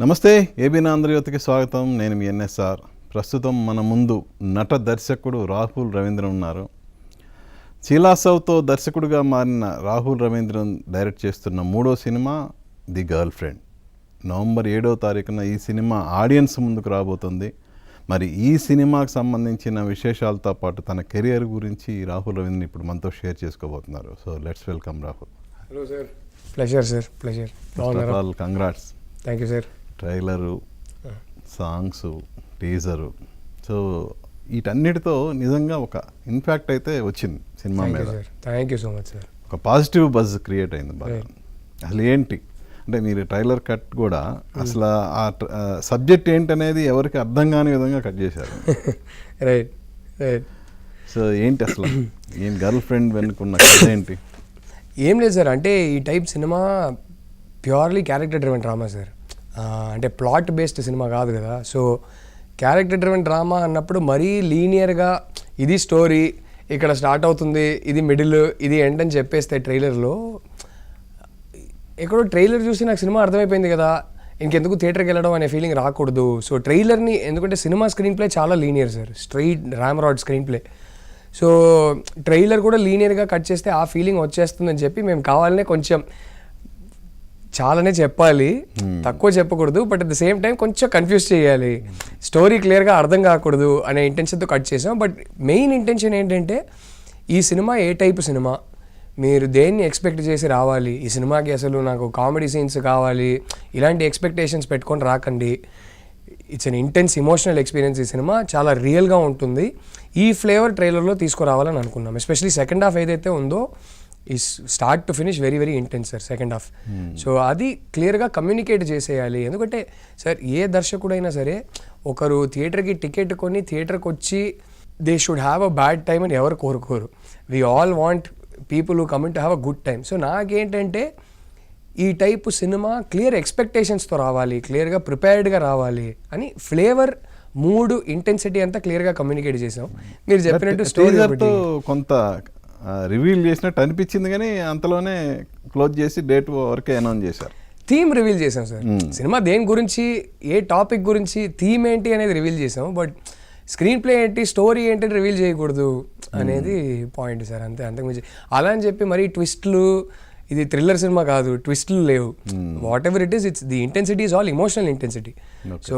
నమస్తే, ఏబీఎన్ ఆంధ్రజ్యోతికి స్వాగతం. నేను మీ NSR. ప్రస్తుతం మన ముందు నట దర్శకుడు రాహుల్ రవీంద్రన్ ఉన్నారు. చీలాసవ్తో దర్శకుడిగా మారిన రాహుల్ రవీంద్రన్ డైరెక్ట్ చేస్తున్న 3వ cinema the girl friend. November 7వ తారీఖున ఈ సినిమా ఆడియన్స్ ముందుకు రాబోతుంది. మరి ఈ సినిమాకు సంబంధించిన విశేషాలతో పాటు తన కెరియర్ గురించి రాహుల్ రవీంద్రన్ ఇప్పుడు మనతో షేర్ చేసుకోబోతున్నారు. So let's welcome Rahul. Hello sir. Pleasure sir, pleasure. First of all congrats. Thank you sir. Trailer, songs, teaser, so వీటన్నిటితో నిజంగా ఒక ఇంపాక్ట్ అయితే వచ్చింది సినిమా మీద. Thank you so much sir. ఒక పాజిటివ్ బజ్ క్రియేట్ అయింది బాగా. అసలు ఏంటి అంటే మీరు ట్రైలర్ కట్ కూడా అసలు ఆ సబ్జెక్ట్ ఏంటనేది ఎవరికి అర్థం కాని విధంగా కట్ చేశారు. Right right. సో ఏంటి అసలు ఏం గర్ల్ ఫ్రెండ్ వెనుకున్న కథ ఏంటి? ఏం లేదు సార్, అంటే ఈ type cinema purely character driven drama sir. అంటే ప్లాట్ బేస్డ్ సినిమా కాదు కదా. సో క్యారెక్టర్ డ్రివెన్ డ్రామా అన్నప్పుడు మరీ లీనియర్గా ఇది స్టోరీ ఇక్కడ స్టార్ట్ అవుతుంది, ఇది మిడిల్, ఇది ఎండ్ అని చెప్పేస్తే ట్రైలర్లో ఎక్కడో ట్రైలర్ చూసి నాకు సినిమా అర్థమైపోయింది కదా, ఇంకెందుకు థియేటర్కి వెళ్ళడం అనే ఫీలింగ్ రాకూడదు. సో ట్రైలర్ని, ఎందుకంటే సినిమా స్క్రీన్ ప్లే చాలా linear sir, straight ramrod screen play. So trailer కూడా లీనియర్గా కట్ చేస్తే ఆ ఫీలింగ్ వచ్చేస్తుందని చెప్పి మేము కావాలనే కొంచెం చాలానే చెప్పాలి, తక్కువ చెప్పకూడదు, but at the same time కొంచెం కన్ఫ్యూజ్ చేయాలి, స్టోరీ క్లియర్గా అర్థం కాకూడదు అనే ఇంటెన్షన్తో కట్ చేసాం. బట్ మెయిన్ ఇంటెన్షన్ ఏంటంటే ఈ సినిమా ఏ టైప్ సినిమా, మీరు దేన్ని ఎక్స్పెక్ట్ చేసి రావాలి, ఈ సినిమాకి అసలు నాకు కామెడీ సీన్స్ కావాలి ఇలాంటి ఎక్స్పెక్టేషన్స్ పెట్టుకొని రాకండి. It's an intense emotional experience. ఈ సినిమా చాలా రియల్గా ఉంటుంది. ఈ ఫ్లేవర్ ట్రైలర్లో తీసుకురావాలని అనుకున్నాం. ఎస్పెషలీ సెకండ్ హాఫ్ ఏదైతే ఉందో ఈ start to finish very very intense sir second half. So అది క్లియర్గా కమ్యూనికేట్ చేసేయాలి. ఎందుకంటే సార్ ఏ దర్శకుడైనా సరే ఒకరు థియేటర్కి టికెట్ కొని థియేటర్కి వచ్చి they should have a bad time అని ఎవరు కోరుకోరు. We all want people who coming to have a good time. So నాకేంటంటే ఈ టైపు సినిమా క్లియర్ ఎక్స్పెక్టేషన్స్తో రావాలి, క్లియర్గా ప్రిపేర్డ్గా రావాలి అని ఫ్లేవర్, మూడు, ఇంటెన్సిటీ అంతా క్లియర్గా కమ్యూనికేట్ చేసాం. మీరు చెప్పినట్టు స్టోరీ కొంత రివీల్ చేసినట్టు అనిపించింది, కానీ అంతలోనే క్లోజ్ చేసి డేట్ వరకే అనౌన్స్ చేశారు. థీమ్ రివీల్ చేసాం సార్. సినిమా దేని గురించి, ఏ టాపిక్ గురించి, థీమ్ ఏంటి అనేది రివీల్ చేసాం. బట్ స్క్రీన్ ప్లే ఏంటి, స్టోరీ ఏంటి రివీల్ చేయకూడదు అనేది పాయింట్ సార్. అంతే, అంతకుమించి అలా అని చెప్పి మరీ ట్విస్ట్లు, ఇది థ్రిల్లర్ సినిమా కాదు, ట్విస్ట్లు లేవు. What ever it is, it's the intensity is all emotional intensity. So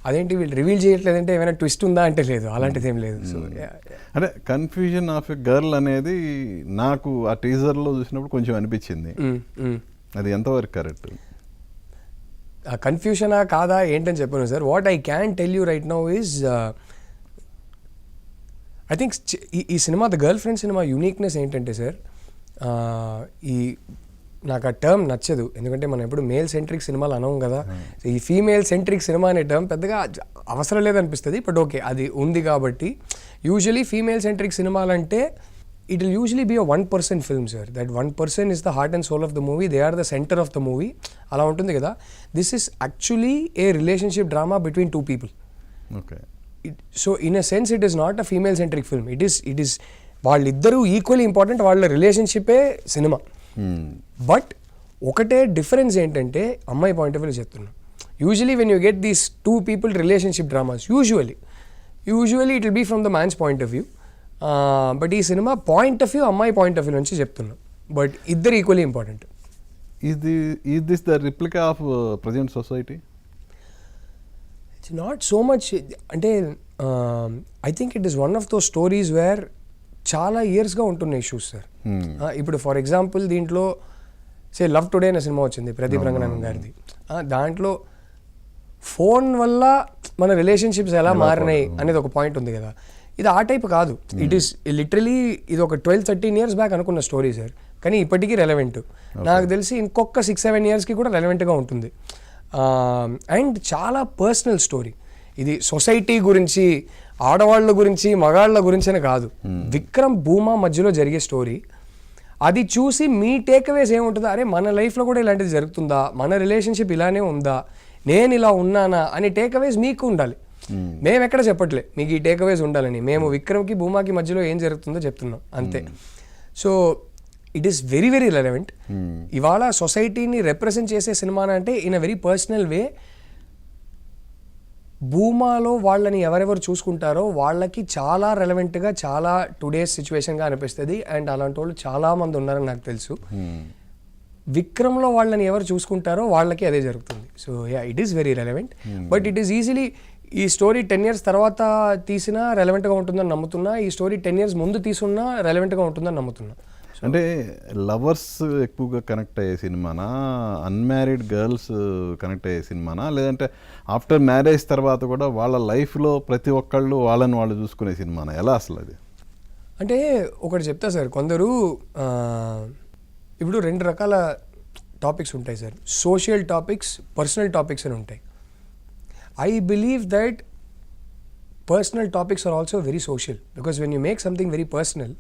అదేంటి వీళ్ళు రివీల్ చేయట్లేదంటే ఏమైనా ట్విస్ట్ ఉందా అంటే లేదు, అలాంటిది ఏం లేదు. సో అంటే కన్ఫ్యూజన్ ఆఫ్ ఎ గర్ల్ అనేది నాకు ఆ టీజర్లో చూసినప్పుడు కొంచెం అనిపించింది. అది ఎంతవరకు కరెక్ట్? ఆ కన్ఫ్యూషనా కాదా ఏంటని చెప్పాను sir. What I can tell you right now is I think ఈ cinema the girlfriend cinema యూనిక్నెస్ ఏంటంటే సార్, ఈ నాకు ఆ టర్మ్ నచ్చదు. ఎందుకంటే మనం ఎప్పుడు మేల్ సెంట్రిక్ సినిమాలు అనవు కదా. ఈ ఫీమేల్ సెంట్రిక్ సినిమా అనే టర్మ్ పెద్దగా అవసరం లేదనిపిస్తుంది. బట్ ఓకే, అది ఉంది కాబట్టి. యూజువలీ ఫీమేల్ సెంట్రిక్ సినిమాలు అంటే it will usually be a 1% film sir. That 1% is the heart and soul of the movie, they are the centre of the movie, అలా ఉంటుంది కదా. This is actually a relationship drama between two people. Okay. So in a sense it is not a female centric film. It is వాళ్ళిద్దరూ equally important, వాళ్ళ రిలేషన్షిప్పే సినిమా. But ఒకటే difference ఏంటంటే అమ్మాయి పాయింట్ ఆఫ్ వ్యూ చెప్తున్నా. Usually when you get these two people relationship dramas, usually it will be from the man's point of view. But ఈ cinema point of view అమ్మాయి point of view నుంచి చెప్తున్నా. But ఇద్దరు equally important. Is this the replica of present society? It's not so much. అంటే I think it is one of those stories where చాలా ఇయర్స్గా ఉంటున్న issues sir. ఇప్పుడు for example దీంట్లో లవ్ టుడే అనే సినిమా వచ్చింది ప్రదీప్ రంగనాథన్ గారిది. దాంట్లో ఫోన్ వల్ల మన రిలేషన్షిప్స్ ఎలా మారినాయి అనేది ఒక పాయింట్ ఉంది కదా. ఇది ఆ టైప్ కాదు. ఇట్ ఈస్ లిటరలీ ఇది ఒక 12-13 years బ్యాక్ అనుకున్న స్టోరీ సార్, కానీ ఇప్పటికీ రెలవెంట్. నాకు తెలిసి ఇంకొక 6-7 yearsకి కూడా రెలవెంట్గా ఉంటుంది. అండ్ చాలా పర్సనల్ స్టోరీ. ఇది సొసైటీ గురించి, ఆడవాళ్ళ గురించి, మగాళ్ళ గురించి అని కాదు, విక్రమ్ భూమా మధ్యలో జరిగే స్టోరీ. అది చూసి మీ టేక్అవేస్ ఏముంటుందా, అరే మన లైఫ్లో కూడా ఇలాంటిది జరుగుతుందా, మన రిలేషన్షిప్ ఇలానే ఉందా, నేను ఇలా ఉన్నానా అని టేక్అవేస్ మీకు ఉండాలి. మేము ఎక్కడ చెప్పట్లే మీకు ఈ టేక్అవేస్ ఉండాలని, మేము విక్రమ్కి భూమాకి మధ్యలో ఏం జరుగుతుందో చెప్తున్నాం అంతే. So it is very very relevant. ఇవాళ సొసైటీని రిప్రజెంట్ చేసే సినిమా అంటే ఇన్ అ వెరీ పర్సనల్ వే భూమాలో వాళ్ళని ఎవరెవరు చూసుకుంటారో వాళ్ళకి చాలా రెలవెంట్గా చాలా టుడేస్ సిచ్యువేషన్గా అనిపిస్తుంది. అండ్ అలాంటి వాళ్ళు చాలామంది ఉన్నారని నాకు తెలుసు. విక్రమ్లో వాళ్ళని ఎవరు చూసుకుంటారో వాళ్ళకి అదే జరుగుతుంది. So yeah, it is very relevant. But it is easily ఈ స్టోరీ 10 years తర్వాత తీసినా రెలవెంట్గా ఉంటుందని నమ్ముతున్నా. ఈ స్టోరీ 10 years ముందు తీసున్నా రెలవెంట్గా ఉంటుందని నమ్ముతున్నా. అంటే లవర్స్ ఎక్కువగా కనెక్ట్ అయ్యే సినిమానా, అన్మ్యారీడ్ గర్ల్స్ కనెక్ట్ అయ్యే సినిమానా, లేదంటే ఆఫ్టర్ మ్యారేజ్ తర్వాత కూడా వాళ్ళ లైఫ్లో ప్రతి ఒక్కళ్ళు వాళ్ళని వాళ్ళు చూసుకునే సినిమానా, ఎలా అసలు అది? అంటే ఒకటి చెప్తా సార్, కొందరు ఇప్పుడు 2 రకాల టాపిక్స్ ఉంటాయి sir. Social topics, personal topics అని ఉంటాయి. I believe that personal topics are also very social. Because when you make something very personal,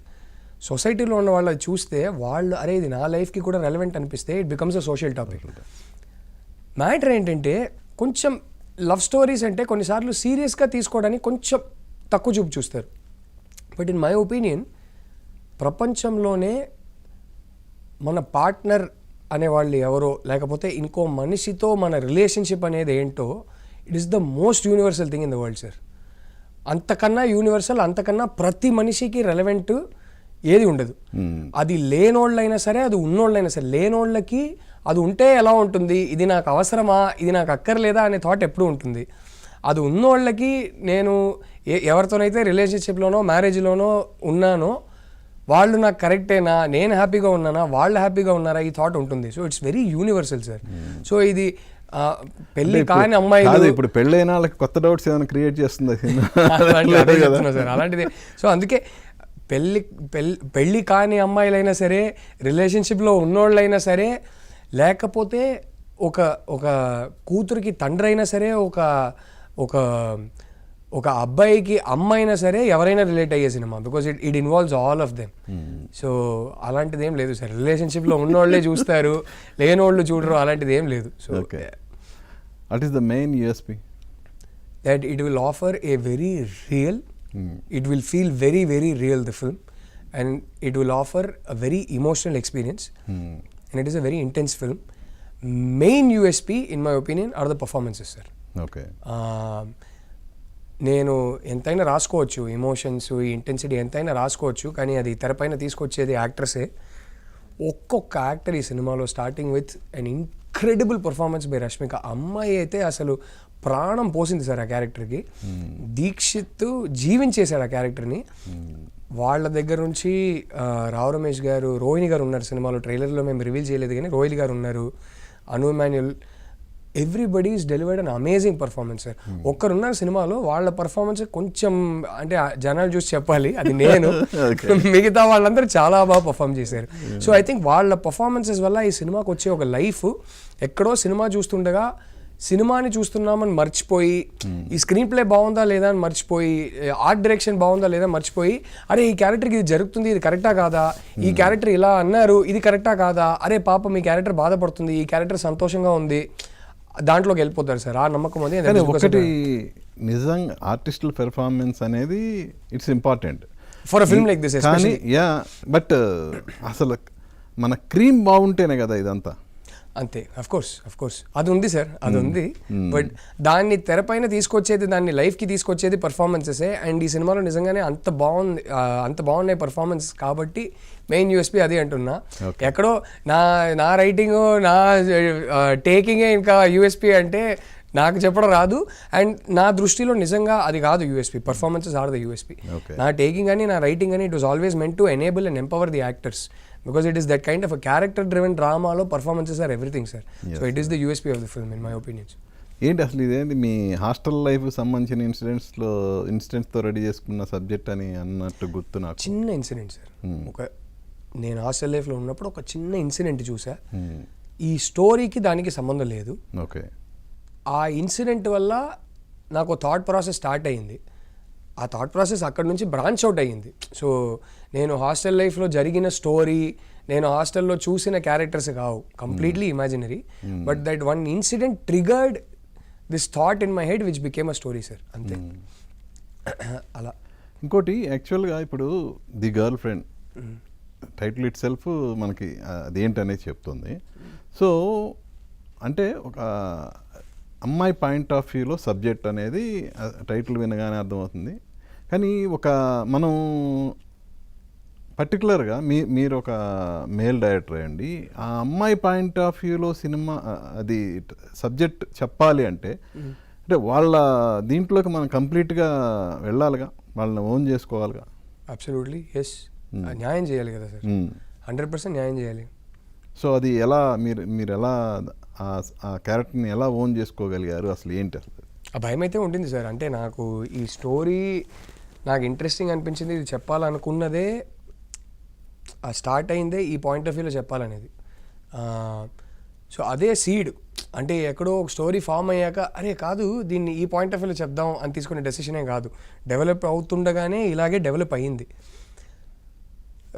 సొసైటీలో ఉన్న వాళ్ళని చూస్తే వాళ్ళు అరే ఇది నా లైఫ్కి కూడా రెలవెంట్ అనిపిస్తే it becomes a social topic. Matter ఏంటంటే కొంచెం లవ్ స్టోరీస్ అంటే కొన్నిసార్లు సీరియస్గా తీసుకోవడానికి కొంచెం తక్కువ చూపు చూస్తారు. బట్ ఇన్ మై ఒపీనియన్ ప్రపంచంలోనే మన పార్ట్నర్ అనేవాళ్ళు ఎవరో, లేకపోతే ఇంకో మనిషితో మన రిలేషన్షిప్ అనేది ఏంటో, it is the most universal thing in the world sir. అంతకన్నా యూనివర్సల్, అంతకన్నా ప్రతి మనిషికి రెలవెంట్ ఏది ఉండదు. అది లేనోళ్ళైనా సరే, అది ఉన్నోళ్ళైనా సరే. లేనోళ్ళకి అది ఉంటే ఎలా ఉంటుంది, ఇది నాకు అవసరమా, ఇది నాకు అక్కర్లేదా అనే థాట్ ఎప్పుడూ ఉంటుంది. అది ఉన్నోళ్ళకి నేను ఎవరితోనైతే రిలేషన్షిప్లోనో మ్యారేజ్లోనో ఉన్నానో వాళ్ళు నాకు కరెక్టేనా, నేను హ్యాపీగా ఉన్నానా, వాళ్ళు హ్యాపీగా ఉన్నారా, ఈ థాట్ ఉంటుంది. So it's very universal sir. So ఇది పెళ్లి కాని అమ్మాయిలు, ఇప్పుడు పెళ్ళైన వాళ్ళకి కొత్త డౌట్స్ ఏమైనా క్రియేట్ చేస్తుంది సార్ అలాంటిది. సో అందుకే పెళ్ళి కాని అమ్మాయిలైనా సరే, రిలేషన్షిప్లో ఉన్నోళ్ళైనా సరే, లేకపోతే ఒక ఒక కూతురికి తండ్రి అయినా సరే, ఒక అబ్బాయికి అమ్మ అయినా సరే, ఎవరైనా రిలేట్ అయ్యే cinema. Because it involves all of them. So అలాంటిది ఏం లేదు సార్. రిలేషన్షిప్లో ఉన్నోళ్ళే చూస్తారు, లేనోళ్ళు చూడరు, అలాంటిది ఏం లేదు. So what is the main USP? That it will offer a very real, it will feel very very real, the film, and it will offer a very emotional experience, and it is a very intense film. Main USP in my opinion are the performances sir. Okay. నేను ఎంతైనా రాసుకోవచ్చు, emotions, ఈ intensity ఎంతైనా రాసుకోవచ్చు, కానీ అది తెరపైన తీసుకొచ్చేది యాక్టర్సే. ఒక్కొక్క యాక్టర్ ఈ సినిమాలో starting with an incredible performance by Rashmika. అమ్మాయి అయితే అసలు ప్రాణం పోసింది సార్ ఆ క్యారెక్టర్కి. దీక్షిత్ జీవించేశాడు ఆ క్యారెక్టర్ని. వాళ్ళ దగ్గర నుంచి రావు రమేష్ గారు, రోహిణి గారు ఉన్నారు సినిమాలో. ట్రైలర్లో మేము రివీల్ చేయలేదు కానీ రోహిణి గారు ఉన్నారు, Anu Emmanuel, everybody is delivered an amazing performance sir. ఒక్కరున్నారు సినిమాలో, వాళ్ళ పర్ఫార్మెన్స్ కొంచెం అంటే జనాలు చూసి చెప్పాలి, అది నేను. మిగతా వాళ్ళందరూ చాలా బాగా పర్ఫామ్ చేశారు. సో ఐ థింక్ వాళ్ళ పర్ఫార్మెన్సెస్ వల్ల ఈ సినిమాకి వచ్చే ఒక లైఫ్, ఎక్కడో సినిమా చూస్తుండగా సినిమాని చూస్తున్నామని మర్చిపోయి, ఈ స్క్రీన్ ప్లే బాగుందా లేదా అని మర్చిపోయి, ఆర్ట్ డైరెక్షన్ బాగుందా లేదా మర్చిపోయి, అరే ఈ క్యారెక్టర్కి ఇది జరుగుతుంది, ఇది కరెక్టా కాదా, ఈ క్యారెక్టర్ ఇలా అన్నారు, ఇది కరెక్టా కాదా, అరే పాపం ఈ క్యారెక్టర్ బాధపడుతుంది, ఈ క్యారెక్టర్ సంతోషంగా ఉంది, దాంట్లోకి వెళ్ళిపోతారు సార్. ఆ నమ్మకం అది. ఒకటి నిజంగా ఆర్టిస్టుల పెర్ఫార్మెన్స్ అనేది it's important for a film like this. కానీ యా, బట్ అసలు మన క్రీమ్ బాగుంటేనే కదా ఇదంతా. అంతే, అఫ్ కోర్స్ అది ఉంది సార్, అది ఉంది. బట్ దాన్ని తెరపైన తీసుకొచ్చేది, దాన్ని లైఫ్కి తీసుకొచ్చేది పర్ఫార్మెన్సెసే. అండ్ ఈ సినిమాలో నిజంగానే అంత బాగున్నాయి పర్ఫార్మెన్స్ కాబట్టి మెయిన్ యూఎస్పీ అది అంటున్నా. ఎక్కడో నా రైటింగ్, నా టేకింగే ఇంకా యూఎస్పీ అంటే నాకు చెప్పడం రాదు. అండ్ నా దృష్టిలో నిజంగా అది కాదు USP. Performances are the USP. నా టేకింగ్ అని, నా రైటింగ్ అని, it was always meant to enable and empower the actors. Because it is that kind of a character-driven drama. Lo performances are everything, sir. Yes. So it is the USP of the film, in my opinion. ఏంటి అసలు ఇదేంటి మీ hostel life సంబంధించిన ఇన్సిడెంట్స్తో ready చేసుకున్న subject అని అన్నట్టు గుర్తు నాకు. చిన్న ఇన్సిడెంట్ సార్. నేను హాస్టల్ లైఫ్లో ఉన్నప్పుడు ఒక చిన్న ఇన్సిడెంట్ చూసా. ఈ స్టోరీకి దానికి సంబంధం లేదు. ఓకే. ఆ ఇన్సిడెంట్ వల్ల నాకు థాట్ ప్రాసెస్ స్టార్ట్ అయ్యింది. ఆ థాట్ ప్రాసెస్ అక్కడి నుంచి బ్రాంచ్ అవుట్ అయ్యింది. సో నేను హాస్టల్ లైఫ్లో జరిగిన స్టోరీ, నేను హాస్టల్లో చూసిన క్యారెక్టర్స్ కావు, completely imaginary. But that one incident triggered this thought in my head which became a story sir. అంతే. అలా ఇంకోటి యాక్చువల్గా ఇప్పుడు the girl friend title it self మనకి అదేంటనేది చెప్తుంది. సో అంటే ఒక అమ్మాయి పాయింట్ ఆఫ్ వ్యూలో సబ్జెక్ట్ అనేది టైటిల్ వినగానే అర్థమవుతుంది. కానీ మనం పర్టికులర్గా మీరు ఒక మేల్ డైరెక్టర్ అండి, ఆ అమ్మాయి పాయింట్ ఆఫ్ వ్యూలో సినిమా అది సబ్జెక్ట్ చెప్పాలి అంటే వాళ్ళ దీంట్లోకి మనం కంప్లీట్గా వెళ్ళాలిగా, వాళ్ళని ఓన్ చేసుకోవాలిగా. అబ్సల్యూట్లీ ఎస్, న్యాయం చేయాలి కదా సార్, 100% న్యాయం చేయాలి. సో అది ఎలా మీరు ఎలా ఆ క్యారెక్టర్ని ఎలా ఓన్ చేసుకోగలిగారు, అసలు ఏంటి అసలు? ఆ భయం అయితే ఉంటుంది సార్. అంటే నాకు ఈ స్టోరీ నాకు ఇంట్రెస్టింగ్ అనిపించింది, ఇది చెప్పాలనుకున్నదే స్టార్ట్ అయిందే ఈ పాయింట్ ఆఫ్ వ్యూలో చెప్పాలనేది. సో అదే సీడ్, అంటే ఎక్కడో ఒక స్టోరీ ఫామ్ అయ్యాక అరే కాదు దీన్ని ఈ పాయింట్ ఆఫ్ వ్యూలో చెప్దాం అని తీసుకునే డెసిషనే కాదు, డెవలప్ అవుతుండగానే ఇలాగే డెవలప్ అయ్యింది.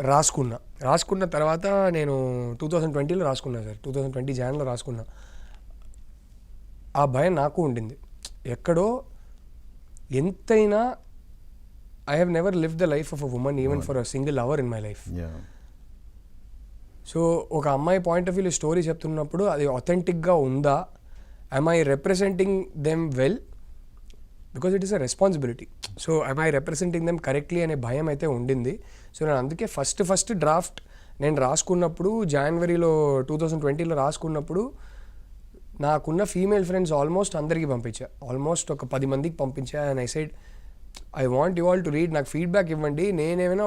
రాసుకున్న తర్వాత నేను 2020లో రాసుకున్నా సార్, 2020 జాన్లో రాసుకున్నా. ఆ భయం నాకు ఉండింది ఎక్కడో. ఎంతైనా I have never live the life of a woman even for a single hour in my life. So ఒక అమ్మాయి పాయింట్ ఆఫ్ వ్యూలో స్టోరీ చెప్తున్నప్పుడు అది అథెంటిక్గా ఉందా, I'm I representing them well, because it is a responsibility. So I'm I representing them correctly అనే భయం అయితే ఉండింది. సో నేను అందుకే ఫస్ట్ డ్రాఫ్ట్ నేను రాసుకున్నప్పుడు జనవరిలో 2020లో రాసుకున్నప్పుడు నాకున్న ఫీమేల్ ఫ్రెండ్స్ ఆల్మోస్ట్ అందరికీ పంపించా, ఆల్మోస్ట్ ఒక 10 మందికి పంపించా. And I said I want you all to read, నాకు ఫీడ్బ్యాక్ ఇవ్వండి. నేనేమైనా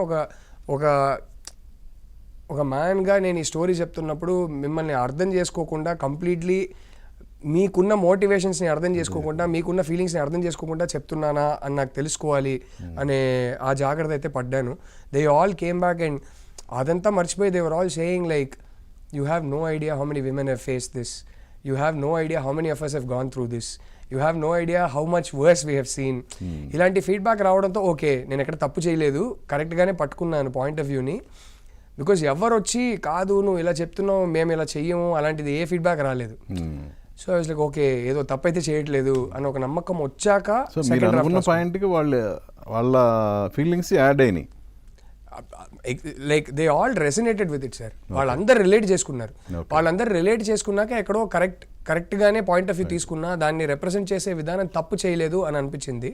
ఒక మ్యాన్గా నేను ఈ స్టోరీ చెప్తున్నప్పుడు మిమ్మల్ని అర్థం చేసుకోకుండా, కంప్లీట్లీ మీకున్న మోటివేషన్స్ని అర్థం చేసుకోకుండా, మీకున్న ఫీలింగ్స్ని అర్థం చేసుకోకుండా చెప్తున్నానా అని నాకు తెలుసుకోవాలి అనే ఆ జాగ్రత్త అయితే పడ్డాను. They all came back and అదంతా మర్చిపోయి they were all saying like you have no idea how many women have face this, you have no idea how many of us have gone through this, you have no idea how much worse we have seen. ఇలాంటి feedback రావడంతో okay నేను ఎక్కడ తప్పు చేయలేదు, కరెక్ట్గానే పట్టుకున్నాను point of వ్యూని. Because ఎవరు వచ్చి కాదు నువ్వు ఇలా చెప్తున్నావు మేము ఇలా చెయ్యము అలాంటిది ఏ ఫీడ్బ్యాక్ రాలేదు. So I was like okay ఏదో తప్పైతే చేయట్లేదు అని ఒక నమ్మకం వచ్చాక పాయింట్కి వాళ్ళ ఫీలింగ్స్ యాడ్ అయినాయి. Like they all resonated with it sir. వాళ్ళందరూ రిలేట్ చేసుకున్నారు. వాళ్ళందరూ రిలేట్ చేసుకున్నాక ఎక్కడో కరెక్ట్గానే పాయింట్ ఆఫ్ వ్యూ తీసుకున్నా, దాన్ని రిప్రజెంట్ చేసే విధానం తప్పు చేయలేదు అని అనిపించింది.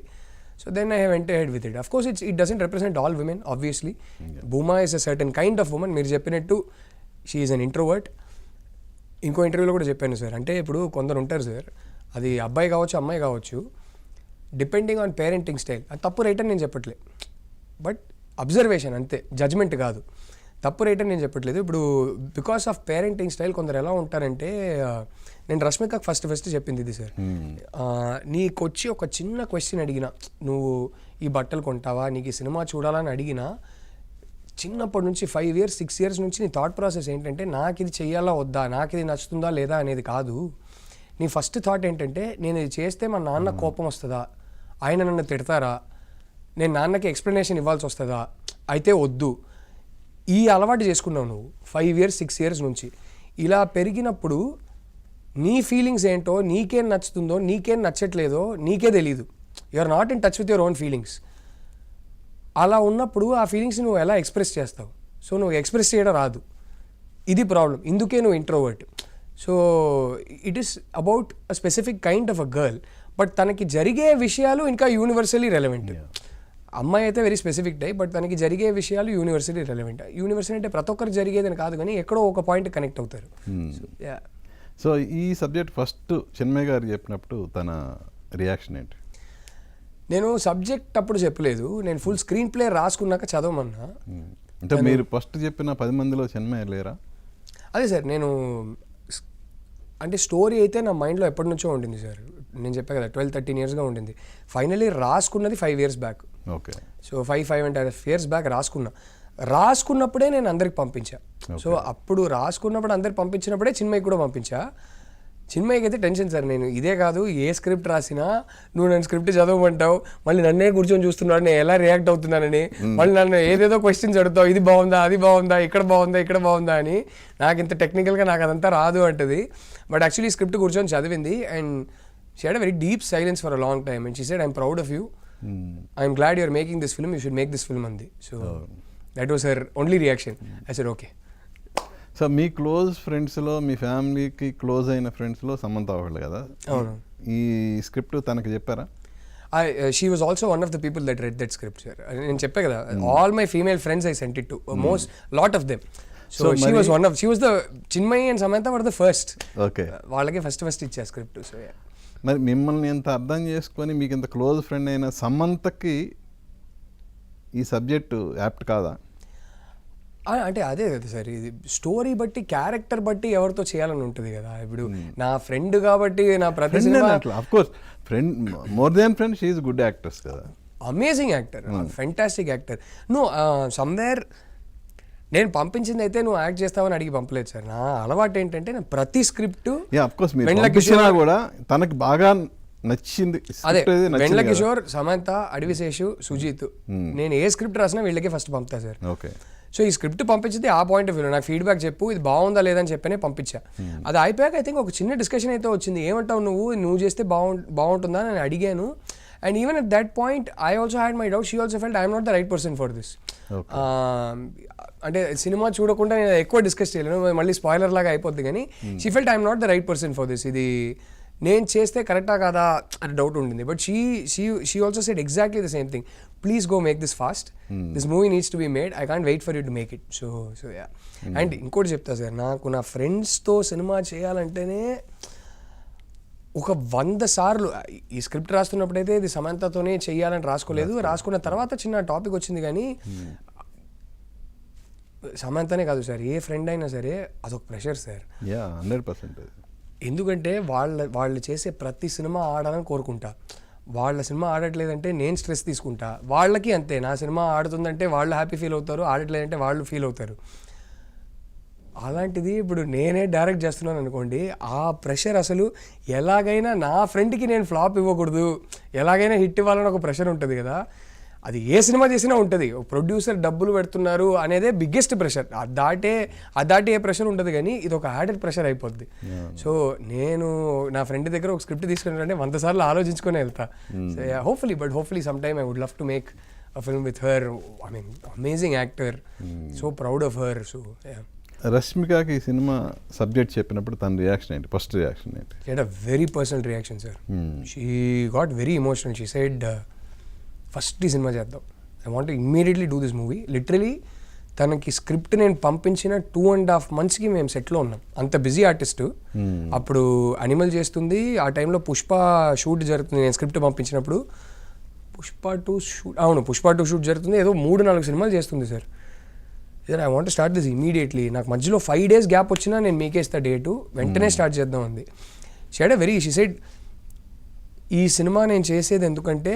So then I have went ahead with it. Of course, it doesn't represent all women, obviously. Yeah. Bhuma is a certain kind of woman. మీరు చెప్పినట్టు షీ ఈజ్ అన్ ఇంట్రోవర్ట్. ఇంకో ఇంటర్వ్యూలో కూడా చెప్పాను సార్, అంటే ఇప్పుడు కొందరు ఉంటారు సార్, అది అబ్బాయి కావచ్చు అమ్మాయి కావచ్చు, డిపెండింగ్ ఆన్ పేరెంటింగ్ స్టైల్. అది తప్పు రైట్ అని నేను చెప్పట్లేదు, బట్ అబ్జర్వేషన్ అంతే, జడ్జ్మెంట్ కాదు. తప్పు రైట్ అని నేను చెప్పట్లేదు. ఇప్పుడు బికాస్ ఆఫ్ పేరెంటింగ్ స్టైల్ కొందరు ఎలా ఉంటారంటే, నేను రష్మికకు ఫస్ట్ చెప్పింది ఇది సార్, నీకు వచ్చి ఒక చిన్న క్వశ్చన్ అడిగినా, నువ్వు ఈ బట్టలు కొంటావా, నీకు ఈ సినిమా చూడాలని అడిగినా, చిన్నప్పటి నుంచి 5 years 6 years నుంచి నీ థాట్ ప్రాసెస్ ఏంటంటే నాకు ఇది చెయ్యాలా వద్దా, నాకు ఇది నచ్చుతుందా లేదా అనేది కాదు. నీ ఫస్ట్ థాట్ ఏంటంటే నేను ఇది చేస్తే మా నాన్న కోపం వస్తుందా, ఆయన నన్ను తిడతారా, నేను నాన్నకి ఎక్స్ప్లెనేషన్ ఇవ్వాల్సి వస్తుందా, అయితే వద్దు. ఈ అలవాటు చేసుకున్నావు నువ్వు 5 years 6 years నుంచి. ఇలా పెరిగినప్పుడు నీ ఫీలింగ్స్ ఏంటో, నీకేం నచ్చుతుందో నీకేం నచ్చట్లేదో నీకే తెలీదు. You are not in touch with your own feelings. అలా ఉన్నప్పుడు ఆ ఫీలింగ్స్ నువ్వు ఎలా ఎక్స్ప్రెస్ చేస్తావు? సో నువ్వు ఎక్స్ప్రెస్ చేయడం రాదు, ఇది ప్రాబ్లం. ఇందుకే నువ్వు introvert. So it is about a specific kind of a girl, but తనకి జరిగే విషయాలు ఇంకా యూనివర్సల్లీ రెలవెంట్. అమ్మాయి అయితే వెరీ స్పెసిఫిక్ టైప్, బట్ తనకి జరిగే విషయాలు యూనివర్సల్లీ రెలవెంట్. యూనివర్సల్ అంటే ప్రతి ఒక్కరు జరిగేదని కాదు, కానీ ఎక్కడో ఒక పాయింట్ కనెక్ట్ అవుతారు. సో ఈ సబ్జెక్ట్ ఫస్ట్ చిన్మయ్య గారు చెప్పినప్పుడు తన రియాక్షన్ ఏంటి? నేను సబ్జెక్ట్ అప్పుడు చెప్పలేదు, నేను ఫుల్ స్క్రీన్ ప్లే రాసుకున్నాక చదవమన్నా. అంటే మీరు ఫస్ట్ చెప్పిన 10 మందిలో చిన్మయ్య లేరా? అదే సార్, నేను అంటే స్టోరీ అయితే నా మైండ్లో ఎప్పటి నుంచో ఉండింది సార్. నేను చెప్పా కదా 12-13 yearsగా ఉండింది. ఫైనలీ రాసుకున్నది 5 years back. Okay. So 5.5 years back రాసుకున్నప్పుడే నేను అందరికి పంపించా. సో అప్పుడు రాసుకున్నప్పుడు అందరికి పంపించినప్పుడే చిన్మయ్యకి కూడా పంపించా. చిన్మయ్యకి అయితే టెన్షన్ సార్, నేను ఇదే కాదు ఏ స్క్రిప్ట్ రాసినా నువ్వు నన్ను స్క్రిప్ట్ చదవమంటావు, మళ్ళీ నన్నే కూర్చొని చూస్తున్నాడు నేను ఎలా రియాక్ట్ అవుతున్నానని, మళ్ళీ నన్ను ఏదేదో క్వశ్చన్స్ అడుగుతావు, ఇది బాగుందా అది బాగుందా ఇక్కడ బాగుందా అని. నాకు ఇంత టెక్నికల్గా నాకు అదంతా రాదు అంటది. బట్ యాక్చువల్లీ స్క్రిప్ట్ కూర్చొని చదివింది and she had a very deep silence for a long time and she said I'm proud of you, I'm glad you're making this film, you should make this film అంది. So that was her only reaction. I said okay. So మీ close ఫ్రెండ్స్లో, మీ ఫ్యామిలీకి close అయిన ఫ్రెండ్స్లో సమంత ఒకళ్ళు కదా. అవును. ఈ స్క్రిప్ట్ తనకి చెప్పారా? She was also one of the people that red that script sir. నేను చెప్పే కదా, all my female friends I sent it to most lot of them. So she was one of, she was the Chinmayi and Samantha were the first. Okay, వాళ్ళకి first ఇచ్చా script. So మరి మిమ్మల్ని ఎంత అర్థం చేసుకొని మీకు ఇంత క్లోజ్ ఫ్రెండ్ అయిన సమంతకి ఈ సబ్జెక్టు యాప్ట్ కాదా? అంటే అదే కదా సార్, ఇది స్టోరీ బట్టి, క్యారెక్టర్ బట్టి ఎవరితో చేయాలని ఉంటుంది కదా. ఇప్పుడు నా ఫ్రెండ్ కాబట్టి నా ప్రతి సినిమా, of course friend, more than friend, she is good actors కదా. Amazing actor, fantastic actor. Somewhere నేను పంపించింది అయితే నువ్వు యాక్ట్ చేస్తావని అడిగి పంపలేదు సార్. నా అలవాటు ఏంటంటే నేను ప్రతి స్క్రిప్ట్ కూడా తనకి బాగా నచ్చింది. అదే వెండ్ల కిషోర్, సమంత, అడవిశేషు, సుజీత్, నేను ఏ స్క్రిప్ట్ రాసినా వీళ్ళకి ఫస్ట్ పంపుతా సార్. ఓకే. సో ఈ స్క్రిప్ట్ పంపించింది ఆ పాయింట్ ఆఫ్ వ్యూ, నాకు ఫీడ్బ్యాక్ చెప్పు, ఇది బాగుందా లేదని చెప్పనే పంపించా. అది అయిపోయాక ఐ థింక్ ఒక చిన్న డిస్కషన్ అయితే వచ్చింది, ఏమంటావు నువ్వు చేస్తే బాగుంటుందా అని అడిగాను. And even at that point I also had my doubt, she also felt I'm not the right person for this. అంటే సినిమా చూడకుండా నేను ఎక్కువ డిస్కస్ చేయలేను, మళ్ళీ స్పాయిలర్ లాగా అయిపోద్ది, కానీ she felt I'm not the right person for this. ఇది నేను చేస్తే కరెక్టా కాదా అని డౌట్ ఉండింది. But she also said exactly the same thing, please go make this fast, this movie needs to be made, I can't wait for you to make it. So yeah. And ఇంకోటి చెప్తా sir, నాకు నా ఫ్రెండ్స్తో cinema చేయాలంటేనే ఒక 100 సార్లు, ఈ script రాస్తున్నప్పుడైతే ఇది సమంతతోనే చెయ్యాలని రాసుకోలేదు, రాసుకున్న తర్వాత చిన్న టాపిక్ వచ్చింది, కానీ సమంతనే కాదు సార్, ఏ ఫ్రెండ్ అయినా సరే అదొక ప్రెషర్ సార్. 100%. ఎందుకంటే వాళ్ళు చేసే ప్రతి సినిమా ఆడాలని కోరుకుంటా, వాళ్ళ సినిమా ఆడట్లేదంటే నేను స్ట్రెస్ తీసుకుంటా, వాళ్ళకి అంతే, నా సినిమా ఆడుతుందంటే వాళ్ళు హ్యాపీ ఫీల్ అవుతారు, ఆడట్లేదంటే వాళ్ళు ఫీల్ అవుతారు. అలాంటిది ఇప్పుడు నేనే డైరెక్ట్ చేస్తున్నాను అనుకోండి, ఆ ప్రెషర్ అసలు ఎలాగైనా నా ఫ్రెండ్కి నేను ఫ్లాప్ ఇవ్వకూడదు, ఎలాగైనా హిట్ ఇవ్వాలని ఒక ప్రెషర్ ఉంటుంది కదా. అది ఏ సినిమా చేసినా ఉంటుంది, ప్రొడ్యూసర్ డబ్బులు పెడుతున్నారు అనేదే బిగ్గెస్ట్ ప్రెషర్, దాటి ఏ ప్రెషర్ ఉంటుంది, కానీ ఇది ఒక యాడెడ్ ప్రెషర్ అయిపోద్ది. సో నేను నా ఫ్రెండ్ దగ్గర ఒక స్క్రిప్ట్ తీసుకున్నానంటే 100 సార్లు ఆలోచించుకొని వెళ్తా. So hopefully some time I would love to make a film with her. I mean amazing actor, so proud of her. So రష్మికకి ఈ సినిమా సబ్జెక్ట్ చెప్పినప్పుడు తన రియాక్షన్ ఏంటి? ఫస్ట్ రియాక్షన్ ఏంటి? She had a very personal reaction sir. She got very emotional. She said, first ఈ సినిమా చేద్దాం, I want immediately do this movie. Literally తనకి స్క్రిప్ట్ నేను పంపించిన 2.5 monthsకి మేము సెట్లో ఉన్నాం, అంత బిజీ ఆర్టిస్టు. అప్పుడు అనిమల్ చేస్తుంది, ఆ టైంలో పుష్ప షూట్ జరుగుతుంది, నేను స్క్రిప్ట్ పంపించినప్పుడు పుష్ప 2 షూట్ జరుగుతుంది, ఏదో 3-4 సినిమాలు చేస్తుంది సార్. ఇదే I want start this immediately, నాకు మధ్యలో 5 days గ్యాప్ వచ్చినా నేను మీకే ఇస్తా డేటు, వెంటనే స్టార్ట్ చేద్దాం అంది. షీ సెడ్ ఈ సినిమా నేను చేసేది ఎందుకంటే